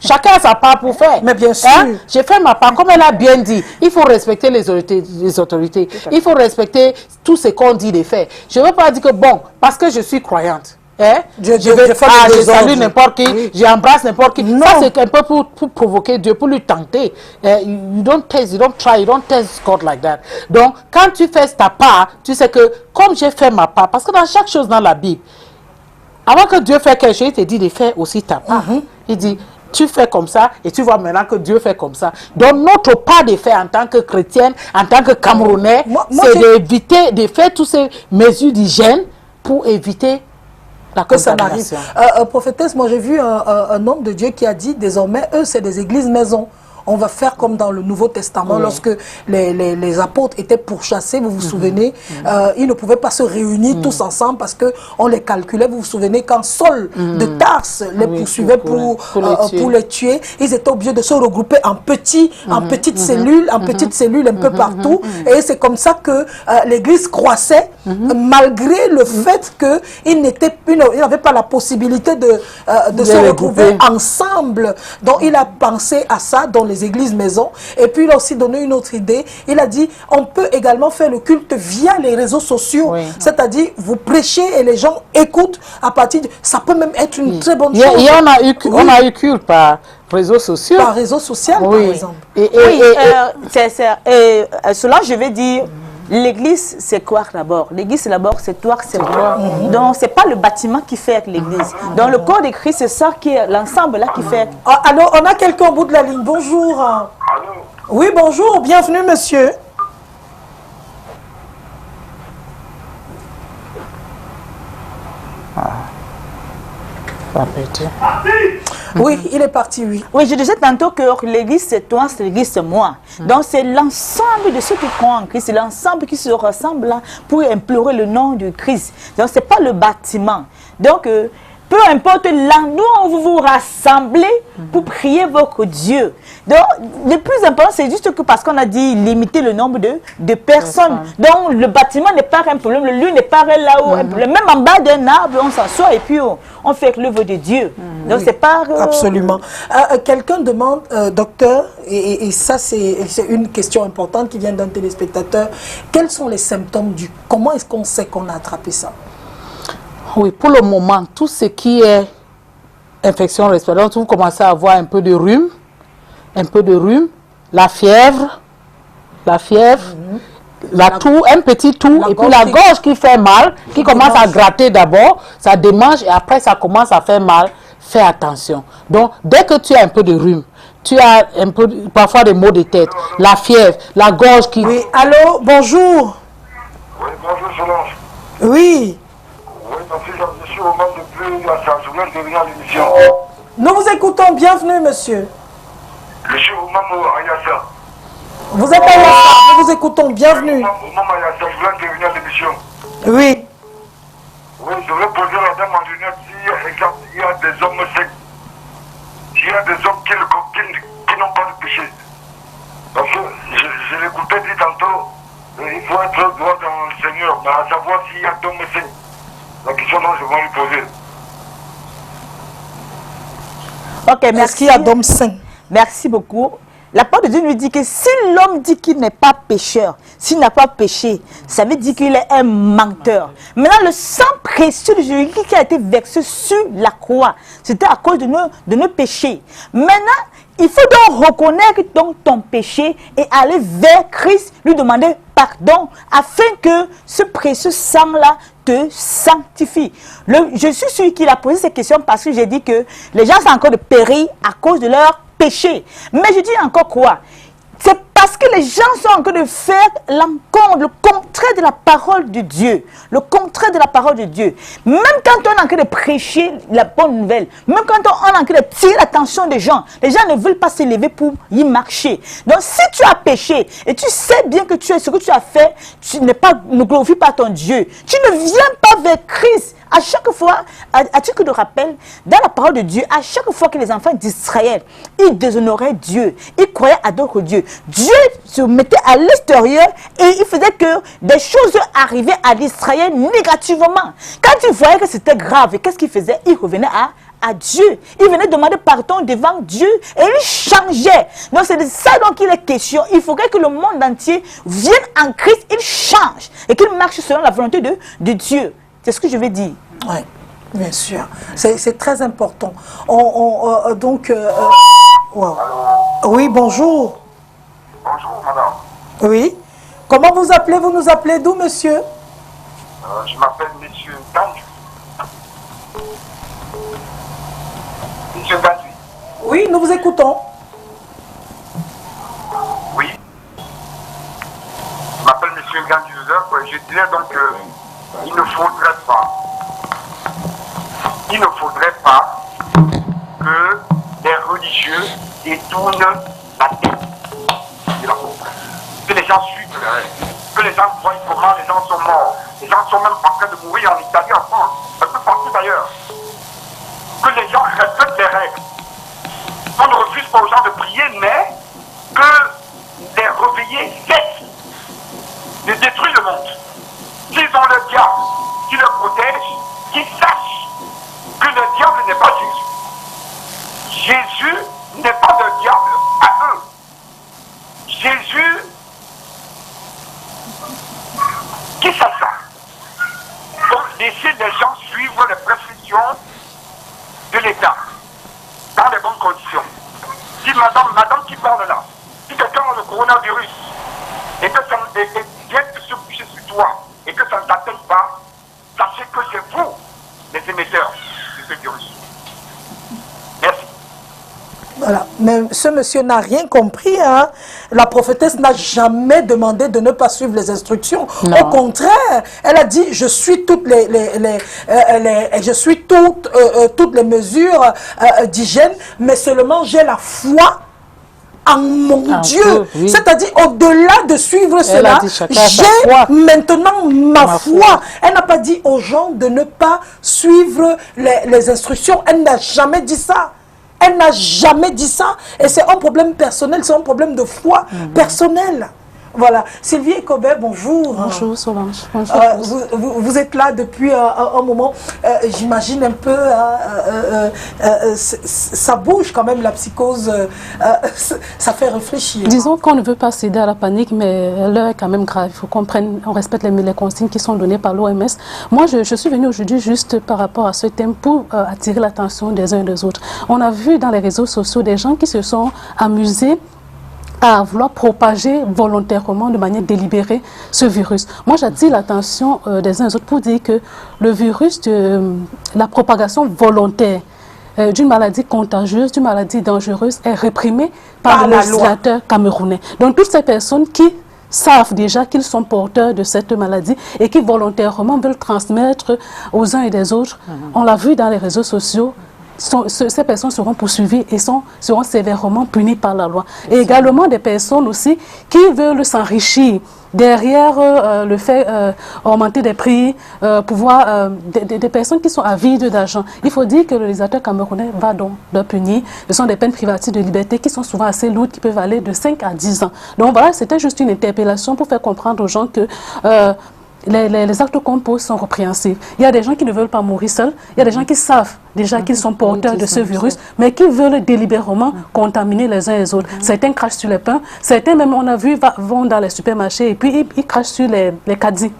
Chacun a sa part pour faire. Mais bien sûr. Hein? J'ai fait ma part. Comme elle a bien dit, il faut respecter les autorités. Il faut respecter tout ce qu'on dit de faire. Je ne veux pas dire que, bon, parce que je suis croyante, hein, je salue n'importe qui, oui. J'embrasse n'importe qui. Non. Ça, c'est un peu pour provoquer Dieu, pour lui tenter. You don't test, you don't try, you don't test God like that. Donc, quand tu fais ta part, tu sais que, comme j'ai fait ma part, parce que dans chaque chose dans la Bible, avant que Dieu fasse quelque chose, il te dit de faire aussi ta part. Il dit, tu fais comme ça et tu vois maintenant que Dieu fait comme ça. Donc notre pas de faire en tant que chrétienne, en tant que Camerounais, c'est d'éviter de faire toutes ces mesures d'hygiène pour éviter la contamination. Prophétesse, moi j'ai vu un homme de Dieu qui a dit désormais, eux c'est des églises maisons. On va faire comme dans le Nouveau Testament, oui. Lorsque les apôtres étaient pourchassés, vous vous souvenez, ils ne pouvaient pas se réunir tous ensemble parce qu'on les calculait. Vous vous souvenez quand Saul de Tarse les poursuivait pour les tuer, ils étaient obligés de se regrouper en petites cellules, un peu partout. Et c'est comme ça que l'Église croissait, malgré le fait qu'ils n'avaient pas la possibilité de se retrouver ensemble. Donc il a pensé à ça dans les églises maisons. Et puis il a aussi donné une autre idée. Il a dit, on peut également faire le culte via les réseaux sociaux. Oui. C'est-à-dire, vous prêchez et les gens écoutent à partir de... Ça peut même être une très bonne chose. Et on a eu culte par réseaux sociaux. Par réseau social, par exemple. Cela, je vais dire... L'église, c'est quoi d'abord? L'église, d'abord, c'est toi, c'est moi. Donc, ce n'est pas le bâtiment qui fait l'église. Donc, le corps de Christ, c'est ça qui est l'ensemble là qui fait. Alors, on a quelqu'un au bout de la ligne. Bonjour. Allô? Oui, bonjour. Bienvenue, monsieur. Oui, il est parti, oui. Oui, je disais tantôt que l'église c'est toi, c'est l'église c'est moi. Donc c'est l'ensemble de ceux qui croient en Christ, c'est l'ensemble qui se ressemble là pour implorer le nom de Christ. Donc c'est pas le bâtiment. Donc peu importe l'endroit où vous vous rassemblez pour prier votre Dieu. Donc, le plus important, c'est juste que parce qu'on a dit limiter le nombre de personnes. Donc, le bâtiment n'est pas un problème, le lieu n'est pas là où un problème. Même en bas d'un arbre, on s'assoit et puis on fait l'œuvre de Dieu. Donc, oui, c'est pas... Absolument. Quelqu'un demande, docteur, et ça c'est une question importante qui vient d'un téléspectateur, quels sont les symptômes comment est-ce qu'on sait qu'on a attrapé ça? Oui, pour le moment, tout ce qui est infection respiratoire, vous commencez à avoir un peu de rhume, la fièvre, la toux, un petit toux, et puis la gorge qui fait mal, qui commence à gratter d'abord, ça démange et après ça commence à faire mal. Fais attention. Donc, dès que tu as un peu de rhume, tu as un peu, parfois des maux de tête, la fièvre, la gorge qui... Oui, allô, bonjour. Oui, bonjour Solange. Oui. Oui, parce que je suis au moment de plus, je viens de venir à l'émission. Nous vous écoutons, bienvenue monsieur. Je suis au moment à Yassa. Vous êtes à Yassa, nous vous écoutons, bienvenue. Au moment à Yassa, je viens de venir à l'émission. Oui. Oui, je voudrais poser à la dame en lunette s'il y a des hommes secs, s'il y a des hommes qui n'ont pas de péché. Parce que je l'écoutais dire tantôt, il faut être droit dans le Seigneur, mais à savoir s'il y a d'hommes secs. La question dont je vais lui poser. Ok, merci. Est-ce qu'il y a d'hommes saints? Merci beaucoup. la parole de Dieu nous dit que si l'homme dit qu'il n'est pas pécheur, s'il n'a pas péché, ça veut dire qu'il est un menteur. Maintenant, le sang précieux de Jésus qui a été versé sur la croix, c'était à cause de nos péchés. Maintenant, il faut donc reconnaître ton péché et aller vers Christ, lui demander pardon, afin que ce précieux sang-là te sanctifie. Je suis celui qui a posé cette question parce que j'ai dit que les gens sont encore de périr à cause de leur péché. Mais je dis encore quoi? C'est parce que les gens sont en train de faire l'encontre, le contraire de la parole de Dieu. Le contraire de la parole de Dieu. Même quand on est en train de prêcher la bonne nouvelle, même quand on est en train de tirer l'attention des gens, les gens ne veulent pas se lever pour y marcher. Donc si tu as péché et tu sais bien que ce que tu as fait, ne glorifie pas ton Dieu, tu ne viens pas vers Christ. À chaque fois, à titre de rappel, dans la parole de Dieu, à chaque fois que les enfants d'Israël, ils déshonoraient Dieu, ils croyaient à d'autres dieux, Dieu se mettait à l'extérieur et il faisait que des choses arrivaient à l'Israël négativement. Quand il voyait que c'était grave, qu'est-ce qu'il faisait? Il revenait à Dieu. Il venait demander pardon devant Dieu et il changeait. Donc c'est de ça dont il est question. Il faudrait que le monde entier vienne en Christ, il change et qu'il marche selon la volonté de Dieu. C'est ce que je veux dire. Oui, bien sûr. C'est très important. Wow. Oui, bonjour. Bonjour, madame. Oui. Comment vous appelez? Vous nous appelez d'où, monsieur? Je m'appelle Monsieur Gandu. Monsieur Gandu. Oui, nous vous écoutons. Oui. Je m'appelle Monsieur Gandu. Je dirais donc qu'il ne faudrait pas que les religieux détournent la tête de la pauvre. Que les gens suivent les règles. Que les gens voient comment les gens sont morts. Les gens sont même en train de mourir en Italie, en France, un peu partout d'ailleurs. Que les gens respectent les règles. On ne refuse pas aux gens de prier, mais que les réveillés cessent de détruire le monde. S'ils ont le diable qui le protège, qu'ils sachent que le diable n'est pas Jésus. Jésus n'est pas le diable à eux. Jésus, qui ça? Donc laissez les gens suivre les prescriptions de l'État dans les bonnes conditions. Si madame qui parle là, si quelqu'un a le coronavirus et que ça vient de se coucher sur toi et que ça ne t'atteigne pas, sachez que c'est vous les émetteurs de ce virus. Merci. Voilà. Mais ce monsieur n'a rien compris. Hein. La prophétesse n'a jamais demandé de ne pas suivre les instructions. Non. Au contraire, elle a dit, je suis toutes toutes les mesures d'hygiène, mais seulement j'ai la foi en mon Dieu. Oui. C'est-à-dire, au-delà de suivre cela, j'ai maintenant ma foi. Elle n'a pas dit aux gens de ne pas suivre les instructions. Elle n'a jamais dit ça. Elle n'a jamais dit ça. Et c'est un problème personnel, c'est un problème de foi personnelle. Voilà. Sylvie Ekobé, bonjour. Bonjour Solange. Bonjour. Vous êtes là depuis un moment. J'imagine un peu, ça bouge quand même la psychose, ça fait réfléchir. Disons qu'on ne veut pas céder à la panique, mais l'heure est quand même grave. Il faut qu'on prenne, on respecte les consignes qui sont données par l'OMS. Moi, je suis venue aujourd'hui juste par rapport à ce thème pour attirer l'attention des uns et des autres. On a vu dans les réseaux sociaux des gens qui se sont amusés à vouloir propager volontairement, de manière délibérée, ce virus. Moi, j'attire l'attention des uns et des autres pour dire que le virus de la propagation volontaire d'une maladie contagieuse, d'une maladie dangereuse, est réprimé par le législateur camerounais. Donc, toutes ces personnes qui savent déjà qu'ils sont porteurs de cette maladie et qui volontairement veulent transmettre aux uns et des autres, on l'a vu dans les réseaux sociaux, ces personnes seront poursuivies et seront sévèrement punies par la loi. Et également des personnes aussi qui veulent s'enrichir derrière le fait augmenter des prix, des personnes qui sont avides d'argent. Il faut dire que le législateur camerounais va donc leur punir. Ce sont des peines privatives de liberté qui sont souvent assez lourdes, qui peuvent aller de 5 à 10 ans. Donc voilà, c'était juste une interpellation pour faire comprendre aux gens que les actes qu'on pose sont répréhensibles. Il y a des gens qui ne veulent pas mourir seuls. Il y a des gens qui savent déjà qu'ils sont porteurs de ce virus, mais qui veulent délibérément contaminer les uns les autres. Certains crachent sur les pains. Certains, même, on a vu, vont dans les supermarchés et puis ils crachent sur les caddies.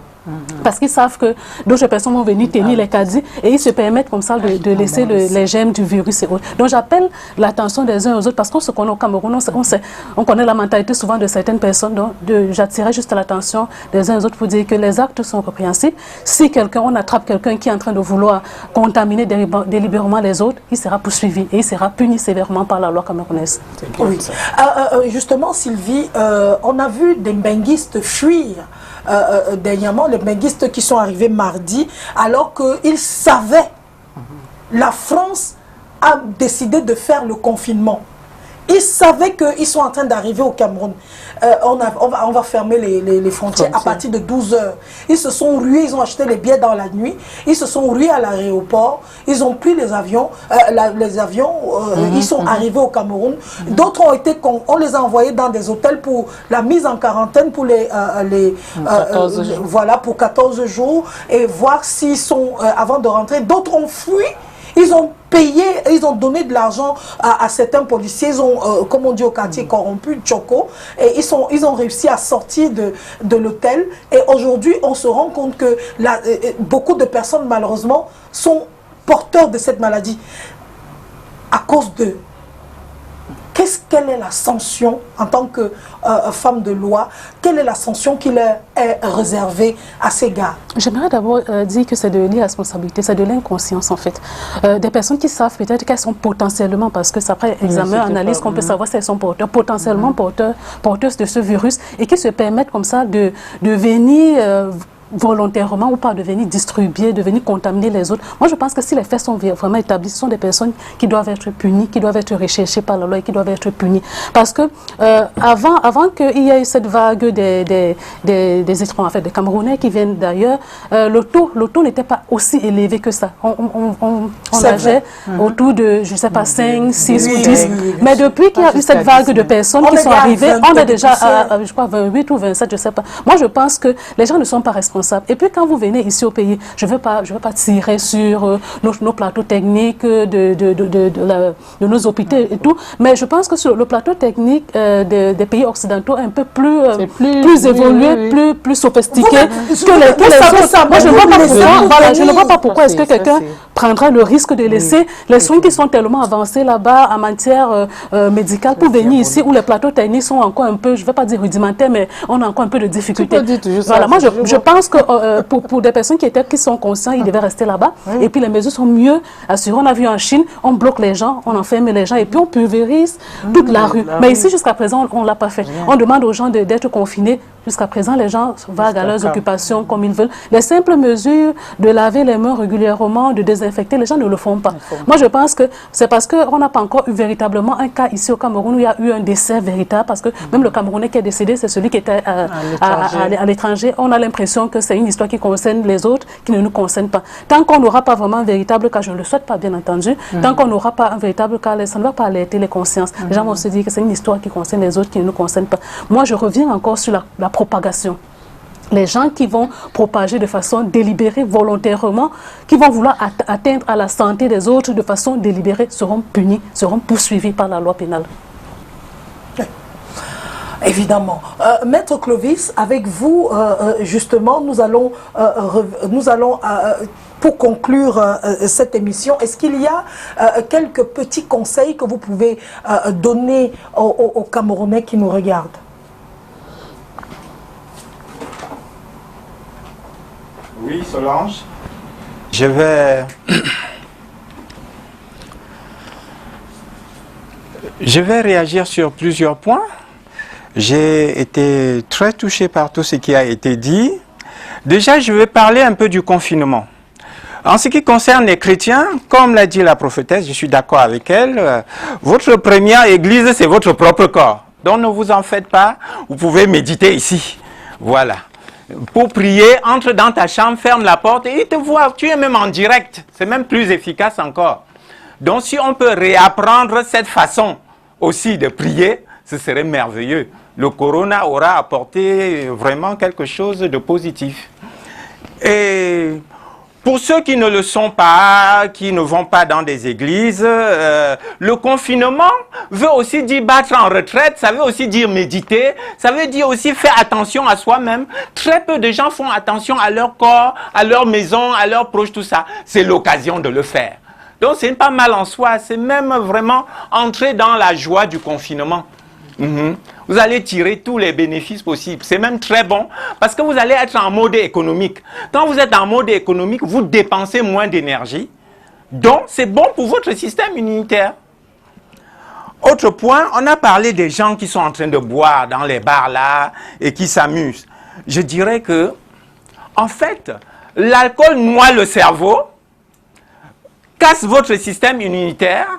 Parce qu'ils savent que d'autres personnes vont venir tenir les caddies et ils se permettent comme ça de laisser les germes du virus et autres. Donc j'appelle l'attention des uns aux autres parce qu'on se connaît au Cameroun, on connaît la mentalité souvent de certaines personnes. Donc j'attirais juste l'attention des uns aux autres pour dire que les actes sont répréhensibles. Si on attrape quelqu'un qui est en train de vouloir contaminer délibérément les autres, il sera poursuivi et il sera puni sévèrement par la loi camerounaise. Oui. Justement, Sylvie, on a vu des benguistes fuir dernièrement, les benguistes qui sont arrivés mardi, alors qu'ils savaient, la France a décidé de faire le confinement. Ils savaient qu'ils sont en train d'arriver au Cameroun. On va fermer les frontières à partir de 12 heures. Ils se sont rués, ils ont acheté les billets dans la nuit. Ils se sont rués à l'aéroport. Ils ont pris les avions. Ils sont arrivés au Cameroun. D'autres on les a envoyés dans des hôtels pour la mise en quarantaine pour pour 14 jours et voir s'ils sont avant de rentrer. D'autres ont fui. Ils ont payé, ils ont donné de l'argent à certains policiers, ils ont, comme on dit au quartier corrompu, Tchoko, et ils ont réussi à sortir de l'hôtel. Et aujourd'hui, on se rend compte que beaucoup de personnes, malheureusement, sont porteurs de cette maladie à cause d'eux. Quelle est la sanction en tant que femme de loi? Quelle est la sanction qui leur est réservée à ces gars? J'aimerais d'abord dire que c'est de l'irresponsabilité, c'est de l'inconscience en fait. Des personnes qui savent peut-être qu'elles sont potentiellement, parce que c'est après examen, analyse qu'on peut savoir si elles sont potentiellement porteuses de ce virus et qui se permettent comme ça de venir volontairement ou pas de venir distribuer, de venir contaminer les autres. Moi, je pense que si les faits sont vraiment établis, ce sont des personnes qui doivent être punies, qui doivent être recherchées par la loi et qui doivent être punies. Parce que avant qu'il y ait cette vague des étrangers, en fait, des Camerounais qui viennent d'ailleurs, le taux n'était pas aussi élevé que ça. On avait autour de, je ne sais pas, 5, 6 ou 10. Mais depuis qu'il y a eu cette vague de personnes qui sont arrivées, on est déjà à, je crois, 28 ou 27, je ne sais pas. Moi, je pense que les gens ne sont pas responsables. Et puis quand vous venez ici au pays, je ne veux pas tirer sur nos plateaux techniques de nos hôpitaux et tout, mais je pense que sur le plateau technique des pays occidentaux un peu plus évolué, plus sophistiqué que les autres. Moi, je ne vois pas pourquoi est-ce que quelqu'un prendra le risque de laisser les soins qui sont tellement avancés là-bas en matière médicale pour venir ici où les plateaux techniques sont encore un peu, je ne vais pas dire rudimentaires, mais on a encore un peu de difficultés. Voilà, moi je pense que pour des personnes qui sont conscients, ils devaient rester là-bas. Et puis les mesures sont mieux assurées. On a vu en Chine, on bloque les gens, on enferme les gens et puis on pulvérise toute la rue. Mais ici, jusqu'à présent, on ne l'a pas fait. On demande aux gens d'être confinés. Jusqu'à présent, les gens vaguent à leurs occupations comme ils veulent. Les simples mesures de laver les mains régulièrement, de désinfecter, les gens ne le font pas. Moi, je pense que c'est parce qu'on n'a pas encore eu véritablement un cas ici au Cameroun où il y a eu un décès véritable. Parce que même le Camerounais qui est décédé, c'est celui qui était à l'étranger. On a l'impression que c'est une histoire qui concerne les autres, qui ne nous concerne pas. Tant qu'on n'aura pas vraiment un véritable cas, je ne le souhaite pas bien entendu, tant qu'on n'aura pas un véritable cas, ça ne va pas alerter les consciences. Les gens vont se dire que c'est une histoire qui concerne les autres, qui ne nous concerne pas. Moi, je reviens encore sur la propagation. Les gens qui vont propager de façon délibérée, volontairement, qui vont vouloir atteindre à la santé des autres de façon délibérée, seront punis, seront poursuivis par la loi pénale. Évidemment. Maître Clovis, avec vous, justement, nous allons pour conclure cette émission, est-ce qu'il y a quelques petits conseils que vous pouvez donner aux Camerounais qui nous regardent? Oui, Solange. Je vais réagir sur plusieurs points. J'ai été très touché par tout ce qui a été dit. Déjà, je vais parler un peu du confinement. En ce qui concerne les chrétiens, comme l'a dit la prophétesse, je suis d'accord avec elle, votre première église, c'est votre propre corps. Donc ne vous en faites pas, vous pouvez méditer ici. Voilà. Pour prier, entre dans ta chambre, ferme la porte et il te voit, tu es même en direct. C'est même plus efficace encore. Donc si on peut réapprendre cette façon aussi de prier, ce serait merveilleux. Le corona aura apporté vraiment quelque chose de positif. Et pour ceux qui ne le sont pas, qui ne vont pas dans des églises, le confinement veut aussi dire battre en retraite, ça veut aussi dire méditer, ça veut dire aussi faire attention à soi-même. Très peu de gens font attention à leur corps, à leur maison, à leurs proches, tout ça. C'est l'occasion de le faire. Donc c'est pas mal en soi, c'est même vraiment entrer dans la joie du confinement. Vous allez tirer tous les bénéfices possibles. C'est même très bon parce que vous allez être en mode économique. Quand vous êtes en mode économique, vous dépensez moins d'énergie. Donc, c'est bon pour votre système immunitaire. Autre point, on a parlé des gens qui sont en train de boire dans les bars là et qui s'amusent. Je dirais que, en fait, l'alcool noie le cerveau, casse votre système immunitaire,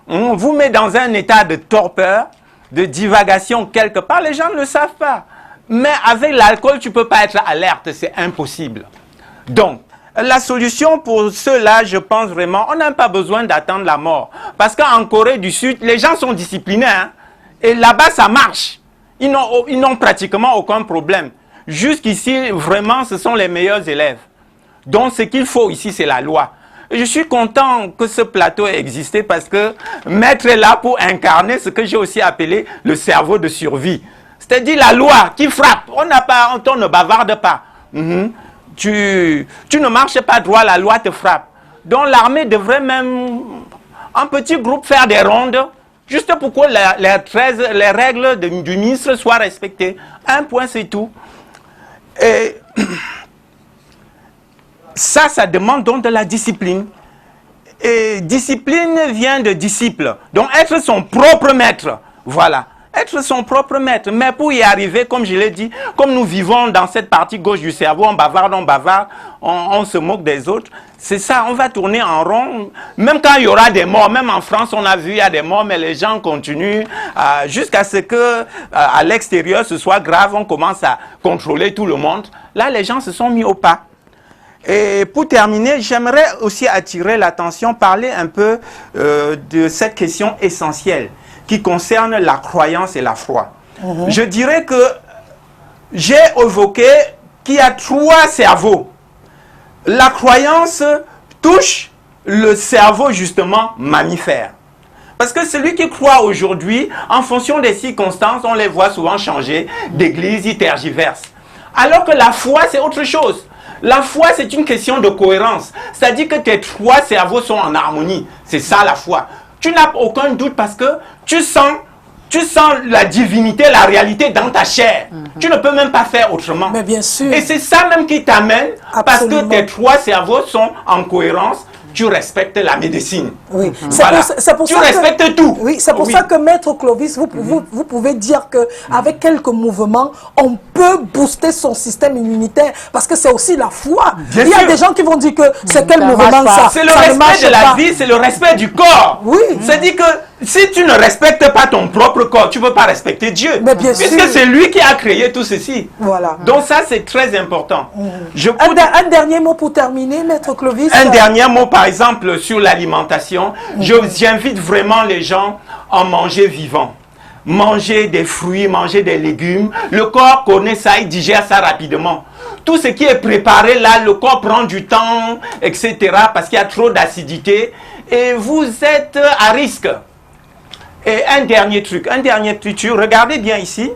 vous met dans un état de torpeur, de divagation quelque part, les gens ne le savent pas. Mais avec l'alcool, tu ne peux pas être alerte, c'est impossible. Donc, la solution pour ceux-là, je pense vraiment, on n'a pas besoin d'attendre la mort. Parce qu'en Corée du Sud, les gens sont disciplinés. Hein, et là-bas, ça marche. Ils n'ont pratiquement aucun problème. Jusqu'ici, vraiment, ce sont les meilleurs élèves. Donc, ce qu'il faut ici, c'est la loi. Je suis content que ce plateau ait existé parce que Maître est là pour incarner ce que j'ai aussi appelé le cerveau de survie. C'est-à-dire la loi qui frappe. On ne bavarde pas. Tu ne marches pas droit, la loi te frappe. Donc l'armée devrait même, en petit groupe, faire des rondes, juste pour que les règles du ministre soient respectées. Un point, c'est tout. Et ça demande donc de la discipline. Et discipline vient de disciple. Donc être son propre maître. Voilà. Être son propre maître. Mais pour y arriver, comme je l'ai dit, comme nous vivons dans cette partie gauche du cerveau, on bavarde, on se moque des autres. C'est ça, on va tourner en rond. Même quand il y aura des morts, même en France, on a vu, il y a des morts, mais les gens continuent jusqu'à ce que à l'extérieur, ce soit grave, on commence à contrôler tout le monde. Là, les gens se sont mis au pas. Et pour terminer, j'aimerais aussi attirer l'attention, parler un peu de cette question essentielle qui concerne la croyance et la foi. Je dirais que j'ai évoqué qu'il y a 3 cerveaux. La croyance touche le cerveau justement mammifère. Parce que celui qui croit aujourd'hui, en fonction des circonstances, on les voit souvent changer d'église, ils tergiversent. Alors que la foi, c'est autre chose. La foi, c'est une question de cohérence. C'est-à-dire que tes 3 cerveaux sont en harmonie. C'est ça la foi. Tu n'as aucun doute parce que tu sens la divinité, la réalité dans ta chair. Tu ne peux même pas faire autrement. Mais bien sûr. Et c'est ça même qui t'amène, parce que tes 3 cerveaux sont en cohérence. Tu respectes la médecine. Oui. Voilà. Pour tu ça respectes tout. Oui, c'est pour ça que Maître Clovis, vous pouvez dire qu'avec quelques mouvements, on peut booster son système immunitaire. Parce que c'est aussi la foi. Bien Il y a sûr. des gens qui vont dire que c'est quel mouvement ça. C'est le ça ne marche respect de la pas. vie, c'est le respect du corps. Oui. C'est-à-dire que si tu ne respectes pas ton propre corps, tu ne peux pas respecter Dieu. Mais bien puisque sûr. c'est lui qui a créé tout ceci. Voilà. Donc ça, c'est très important. Un dernier mot pour terminer, Maître Clovis. Un dernier mot, par exemple, sur l'alimentation. J'invite vraiment les gens à manger vivant. Manger des fruits, manger des légumes. Le corps connaît ça, il digère ça rapidement. Tout ce qui est préparé là, le corps prend du temps, etc. parce qu'il y a trop d'acidité. Et vous êtes à risque. Et un dernier truc, regardez bien ici.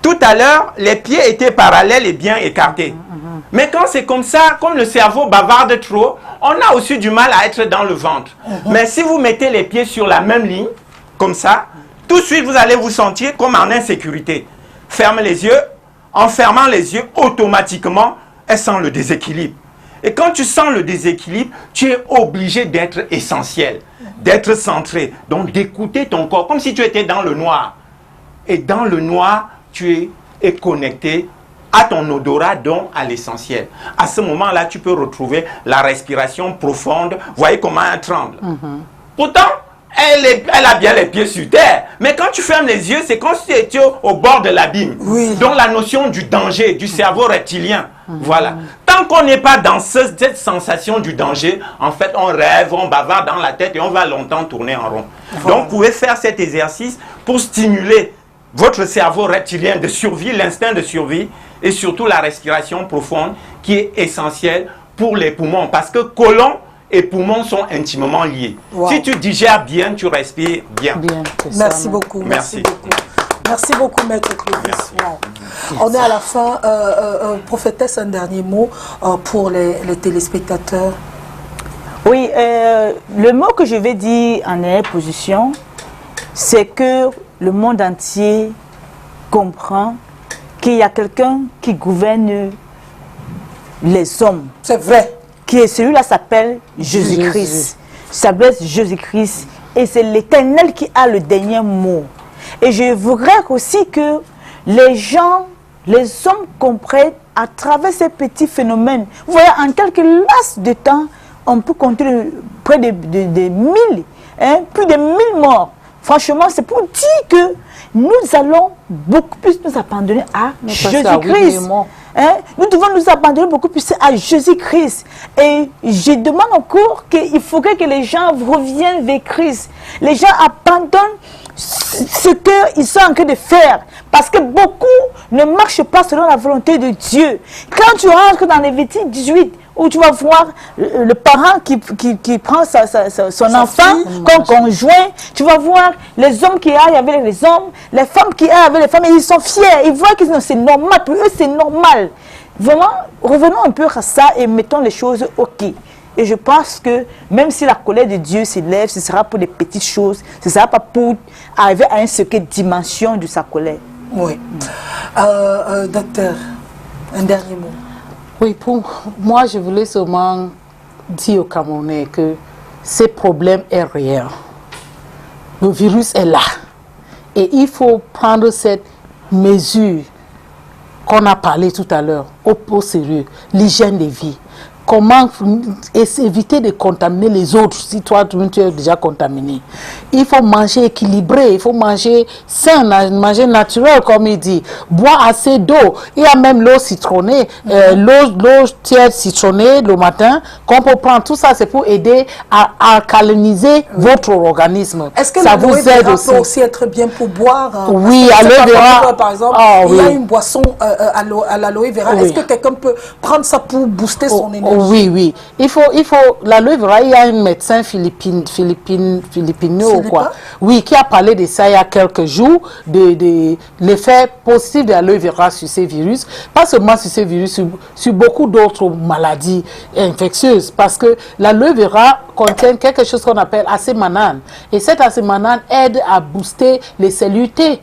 Tout à l'heure, les pieds étaient parallèles et bien écartés. Mais quand c'est comme ça, comme le cerveau bavarde trop, on a aussi du mal à être dans le ventre. Mais si vous mettez les pieds sur la même ligne, comme ça, tout de suite vous allez vous sentir comme en insécurité. Ferme les yeux. En fermant les yeux, automatiquement, elle sent le déséquilibre. Et quand tu sens le déséquilibre, tu es obligé d'être essentiel, d'être centré. Donc d'écouter ton corps, comme si tu étais dans le noir. Et dans le noir, tu es connecté à ton odorat, donc à l'essentiel. À ce moment-là, tu peux retrouver la respiration profonde. Voyez comment elle tremble. Pourtant, elle a bien les pieds sur terre. Mais quand tu fermes les yeux, c'est comme si tu étais au bord de l'abîme. Oui. Donc la notion du danger, du cerveau reptilien. Voilà. Tant qu'on n'est pas dans cette sensation du danger, en fait, on rêve, on bavarde dans la tête et on va longtemps tourner en rond. Voilà. Donc, vous pouvez faire cet exercice pour stimuler votre cerveau reptilien de survie, l'instinct de survie, et surtout la respiration profonde qui est essentielle pour les poumons parce que côlon et poumons sont intimement liés. Wow. Si tu digères bien, tu respires bien. Merci beaucoup. Merci. Merci beaucoup, Maître Clovis. Wow. On est à la fin. Prophétesse, un dernier mot pour les téléspectateurs. Oui, le mot que je vais dire en dernière position, c'est que le monde entier comprend qu'il y a quelqu'un qui gouverne les hommes. C'est vrai. Celui-là s'appelle Jésus-Christ. S'appelle Jésus-Christ. Et c'est l'Éternel qui a le dernier mot. Et je voudrais aussi que les gens, les hommes comprennent à travers ces petits phénomènes. Vous voyez, en quelques laps de temps, on peut compter près de 1000, plus de 1000 morts. Franchement, c'est pour dire que nous allons beaucoup plus nous abandonner à Jésus-Christ. Nous devons nous abandonner beaucoup plus à Jésus-Christ. Et je demande encore qu'il faudrait que les gens reviennent vers Christ. Les gens abandonnent ce qu'ils sont en train de faire. Parce que beaucoup ne marchent pas selon la volonté de Dieu. Quand tu rentres dans Lévitique 18, où tu vas voir le parent qui prend son enfant comme conjoint, tu vas voir les hommes qui aillent avec les hommes, les femmes qui aillent avec les femmes, et ils sont fiers, ils voient que c'est normal, pour eux c'est normal. Vraiment, revenons un peu à ça et mettons les choses ok. Et je pense que même si la colère de Dieu s'élève, ce sera pour des petites choses, ce ne sera pas pour arriver à une certaine dimension de sa colère. Oui. Docteur, un dernier mot. Oui, pour moi, je voulais seulement dire aux Camerounais que ce problème est réel. Le virus est là. Et il faut prendre cette mesure qu'on a parlé tout à l'heure au sérieux, l'hygiène de vie. Comment éviter de contaminer les autres si toi tu es déjà contaminé. Il faut manger équilibré, il faut manger sain, manger naturel comme il dit. Boire assez d'eau. Il y a même l'eau citronnée, l'eau tiède citronnée le matin qu'on peut prendre. Tout ça c'est pour aider à alcaliniser votre organisme. Est-ce que ça vous aide aussi. Peut aussi être bien pour boire? Oui, aloe vera. Par exemple, il y a une boisson à l'aloe vera. Est-ce que quelqu'un peut prendre ça pour booster son énergie? Oui, oui. Il faut l'aloe vera, il y a un médecin philippino quoi. Oui, qui a parlé de ça il y a quelques jours, de l'effet positif de l'aloe vera sur ces virus. Pas seulement sur ces virus, sur beaucoup d'autres maladies infectieuses. Parce que l'aloe vera contient quelque chose qu'on appelle acémanane. Et cette acémanane aide à booster les cellules T,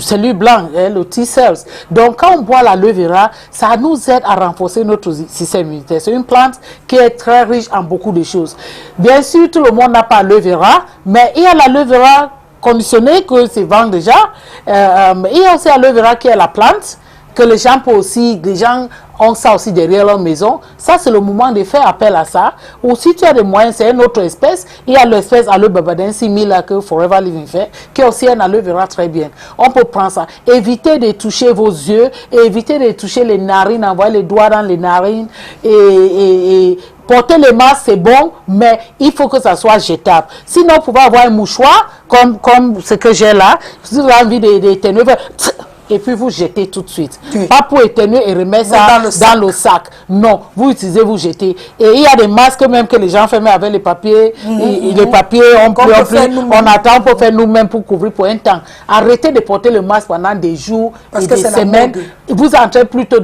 cellules blanches, les T-cells. Donc, quand on boit l'aloe vera, ça nous aide à renforcer notre système immunitaire. C'est une plante qui est très riche en beaucoup de choses. Bien sûr, tout le monde n'a pas l'aloe vera, mais il y a l'aloe vera conditionnée que se vend déjà. Il y a aussi l'aloe vera qui est la plante, que les gens peuvent aussi, les gens ont ça aussi derrière leur maison. Ça, c'est le moment de faire appel à ça. Ou si tu as des moyens, c'est une autre espèce. Il y a l'espèce aloe babadense 6000 que Forever Living fait, qui est aussi un aloe vera très bien. On peut prendre ça. Évitez de toucher vos yeux, et évitez de toucher les narines, envoyer les doigts dans les narines et porter les masques, c'est bon, mais il faut que ça soit jetable. Sinon, vous pouvez avoir un mouchoir, comme ce que j'ai là. Si vous avez envie d'éteindre, et puis vous jetez tout de suite. Oui. Pas pour éteindre et remettre ça dans le sac. Non, vous utilisez, vous jetez. Et il y a des masques même que les gens font avec les papiers. Les papiers, on peut faire nous-mêmes pour couvrir pour un temps. Arrêtez de porter le masque pendant des jours et des semaines. Vous entrez plutôt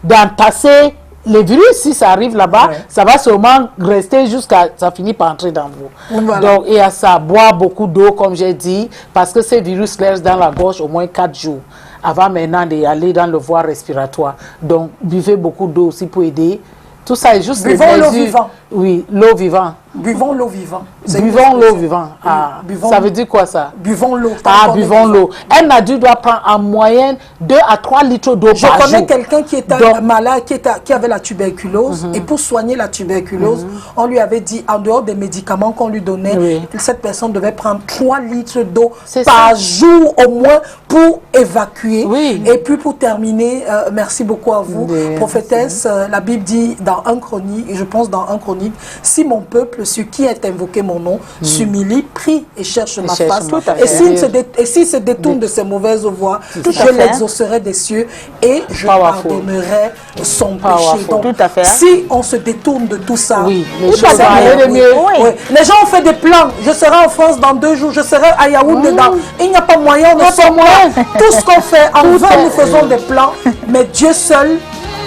d'entasser les virus. Si ça arrive là-bas, ça va sûrement rester jusqu'à ça finit par entrer dans vous. Voilà. Donc, il y a ça, boire beaucoup d'eau, comme j'ai dit, parce que ces virus restent dans la gorge au moins 4 jours. Avant maintenant d'aller dans le voie respiratoire. Donc, buvez beaucoup d'eau aussi pour aider. Tout ça est juste buvons l'eau vivante. Oui, l'eau vivante. Buvons l'eau vivante. Buvons l'eau vivante. Ah, ça veut dire quoi ça? Buvons l'eau. Ah, buvons l'eau. Un adulte doit prendre en moyenne 2 à 3 litres d'eau par jour. Je connais quelqu'un qui était malade, qui avait la tuberculose. Et pour soigner la tuberculose, on lui avait dit, en dehors des médicaments qu'on lui donnait, que cette personne devait prendre 3 litres d'eau par jour au moins pour évacuer. Et puis pour terminer, merci beaucoup à vous. Prophétesse, la Bible dit dans 1 Chronique, et je pense dans 1 Chronique, si mon peuple le cieux, qui est invoqué mon nom, s'humilie, prie et cherche ma cherche face. ma face. Et s'il se détourne de ses mauvaises voies, je l'exaucerai des cieux et je pardonnerai son péché. Donc, tout à fait. si on se détourne de tout ça, oui, les choses vont aller mieux. Oui. Oui. Les gens ont fait des plans. Je serai en France dans 2 jours, je serai à Yaoundé. Il n'y a pas moyen, on ne sort pas. Tout ce qu'on fait, en vain, nous faisons des plans, mais Dieu seul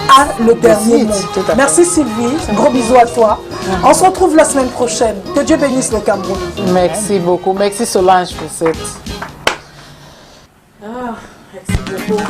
a le dernier mot. Merci Sylvie, gros bisous à toi. On se retrouve la semaine prochaine. Que Dieu bénisse le Cameroun. Merci beaucoup. Merci Solange pour cette... merci beaucoup.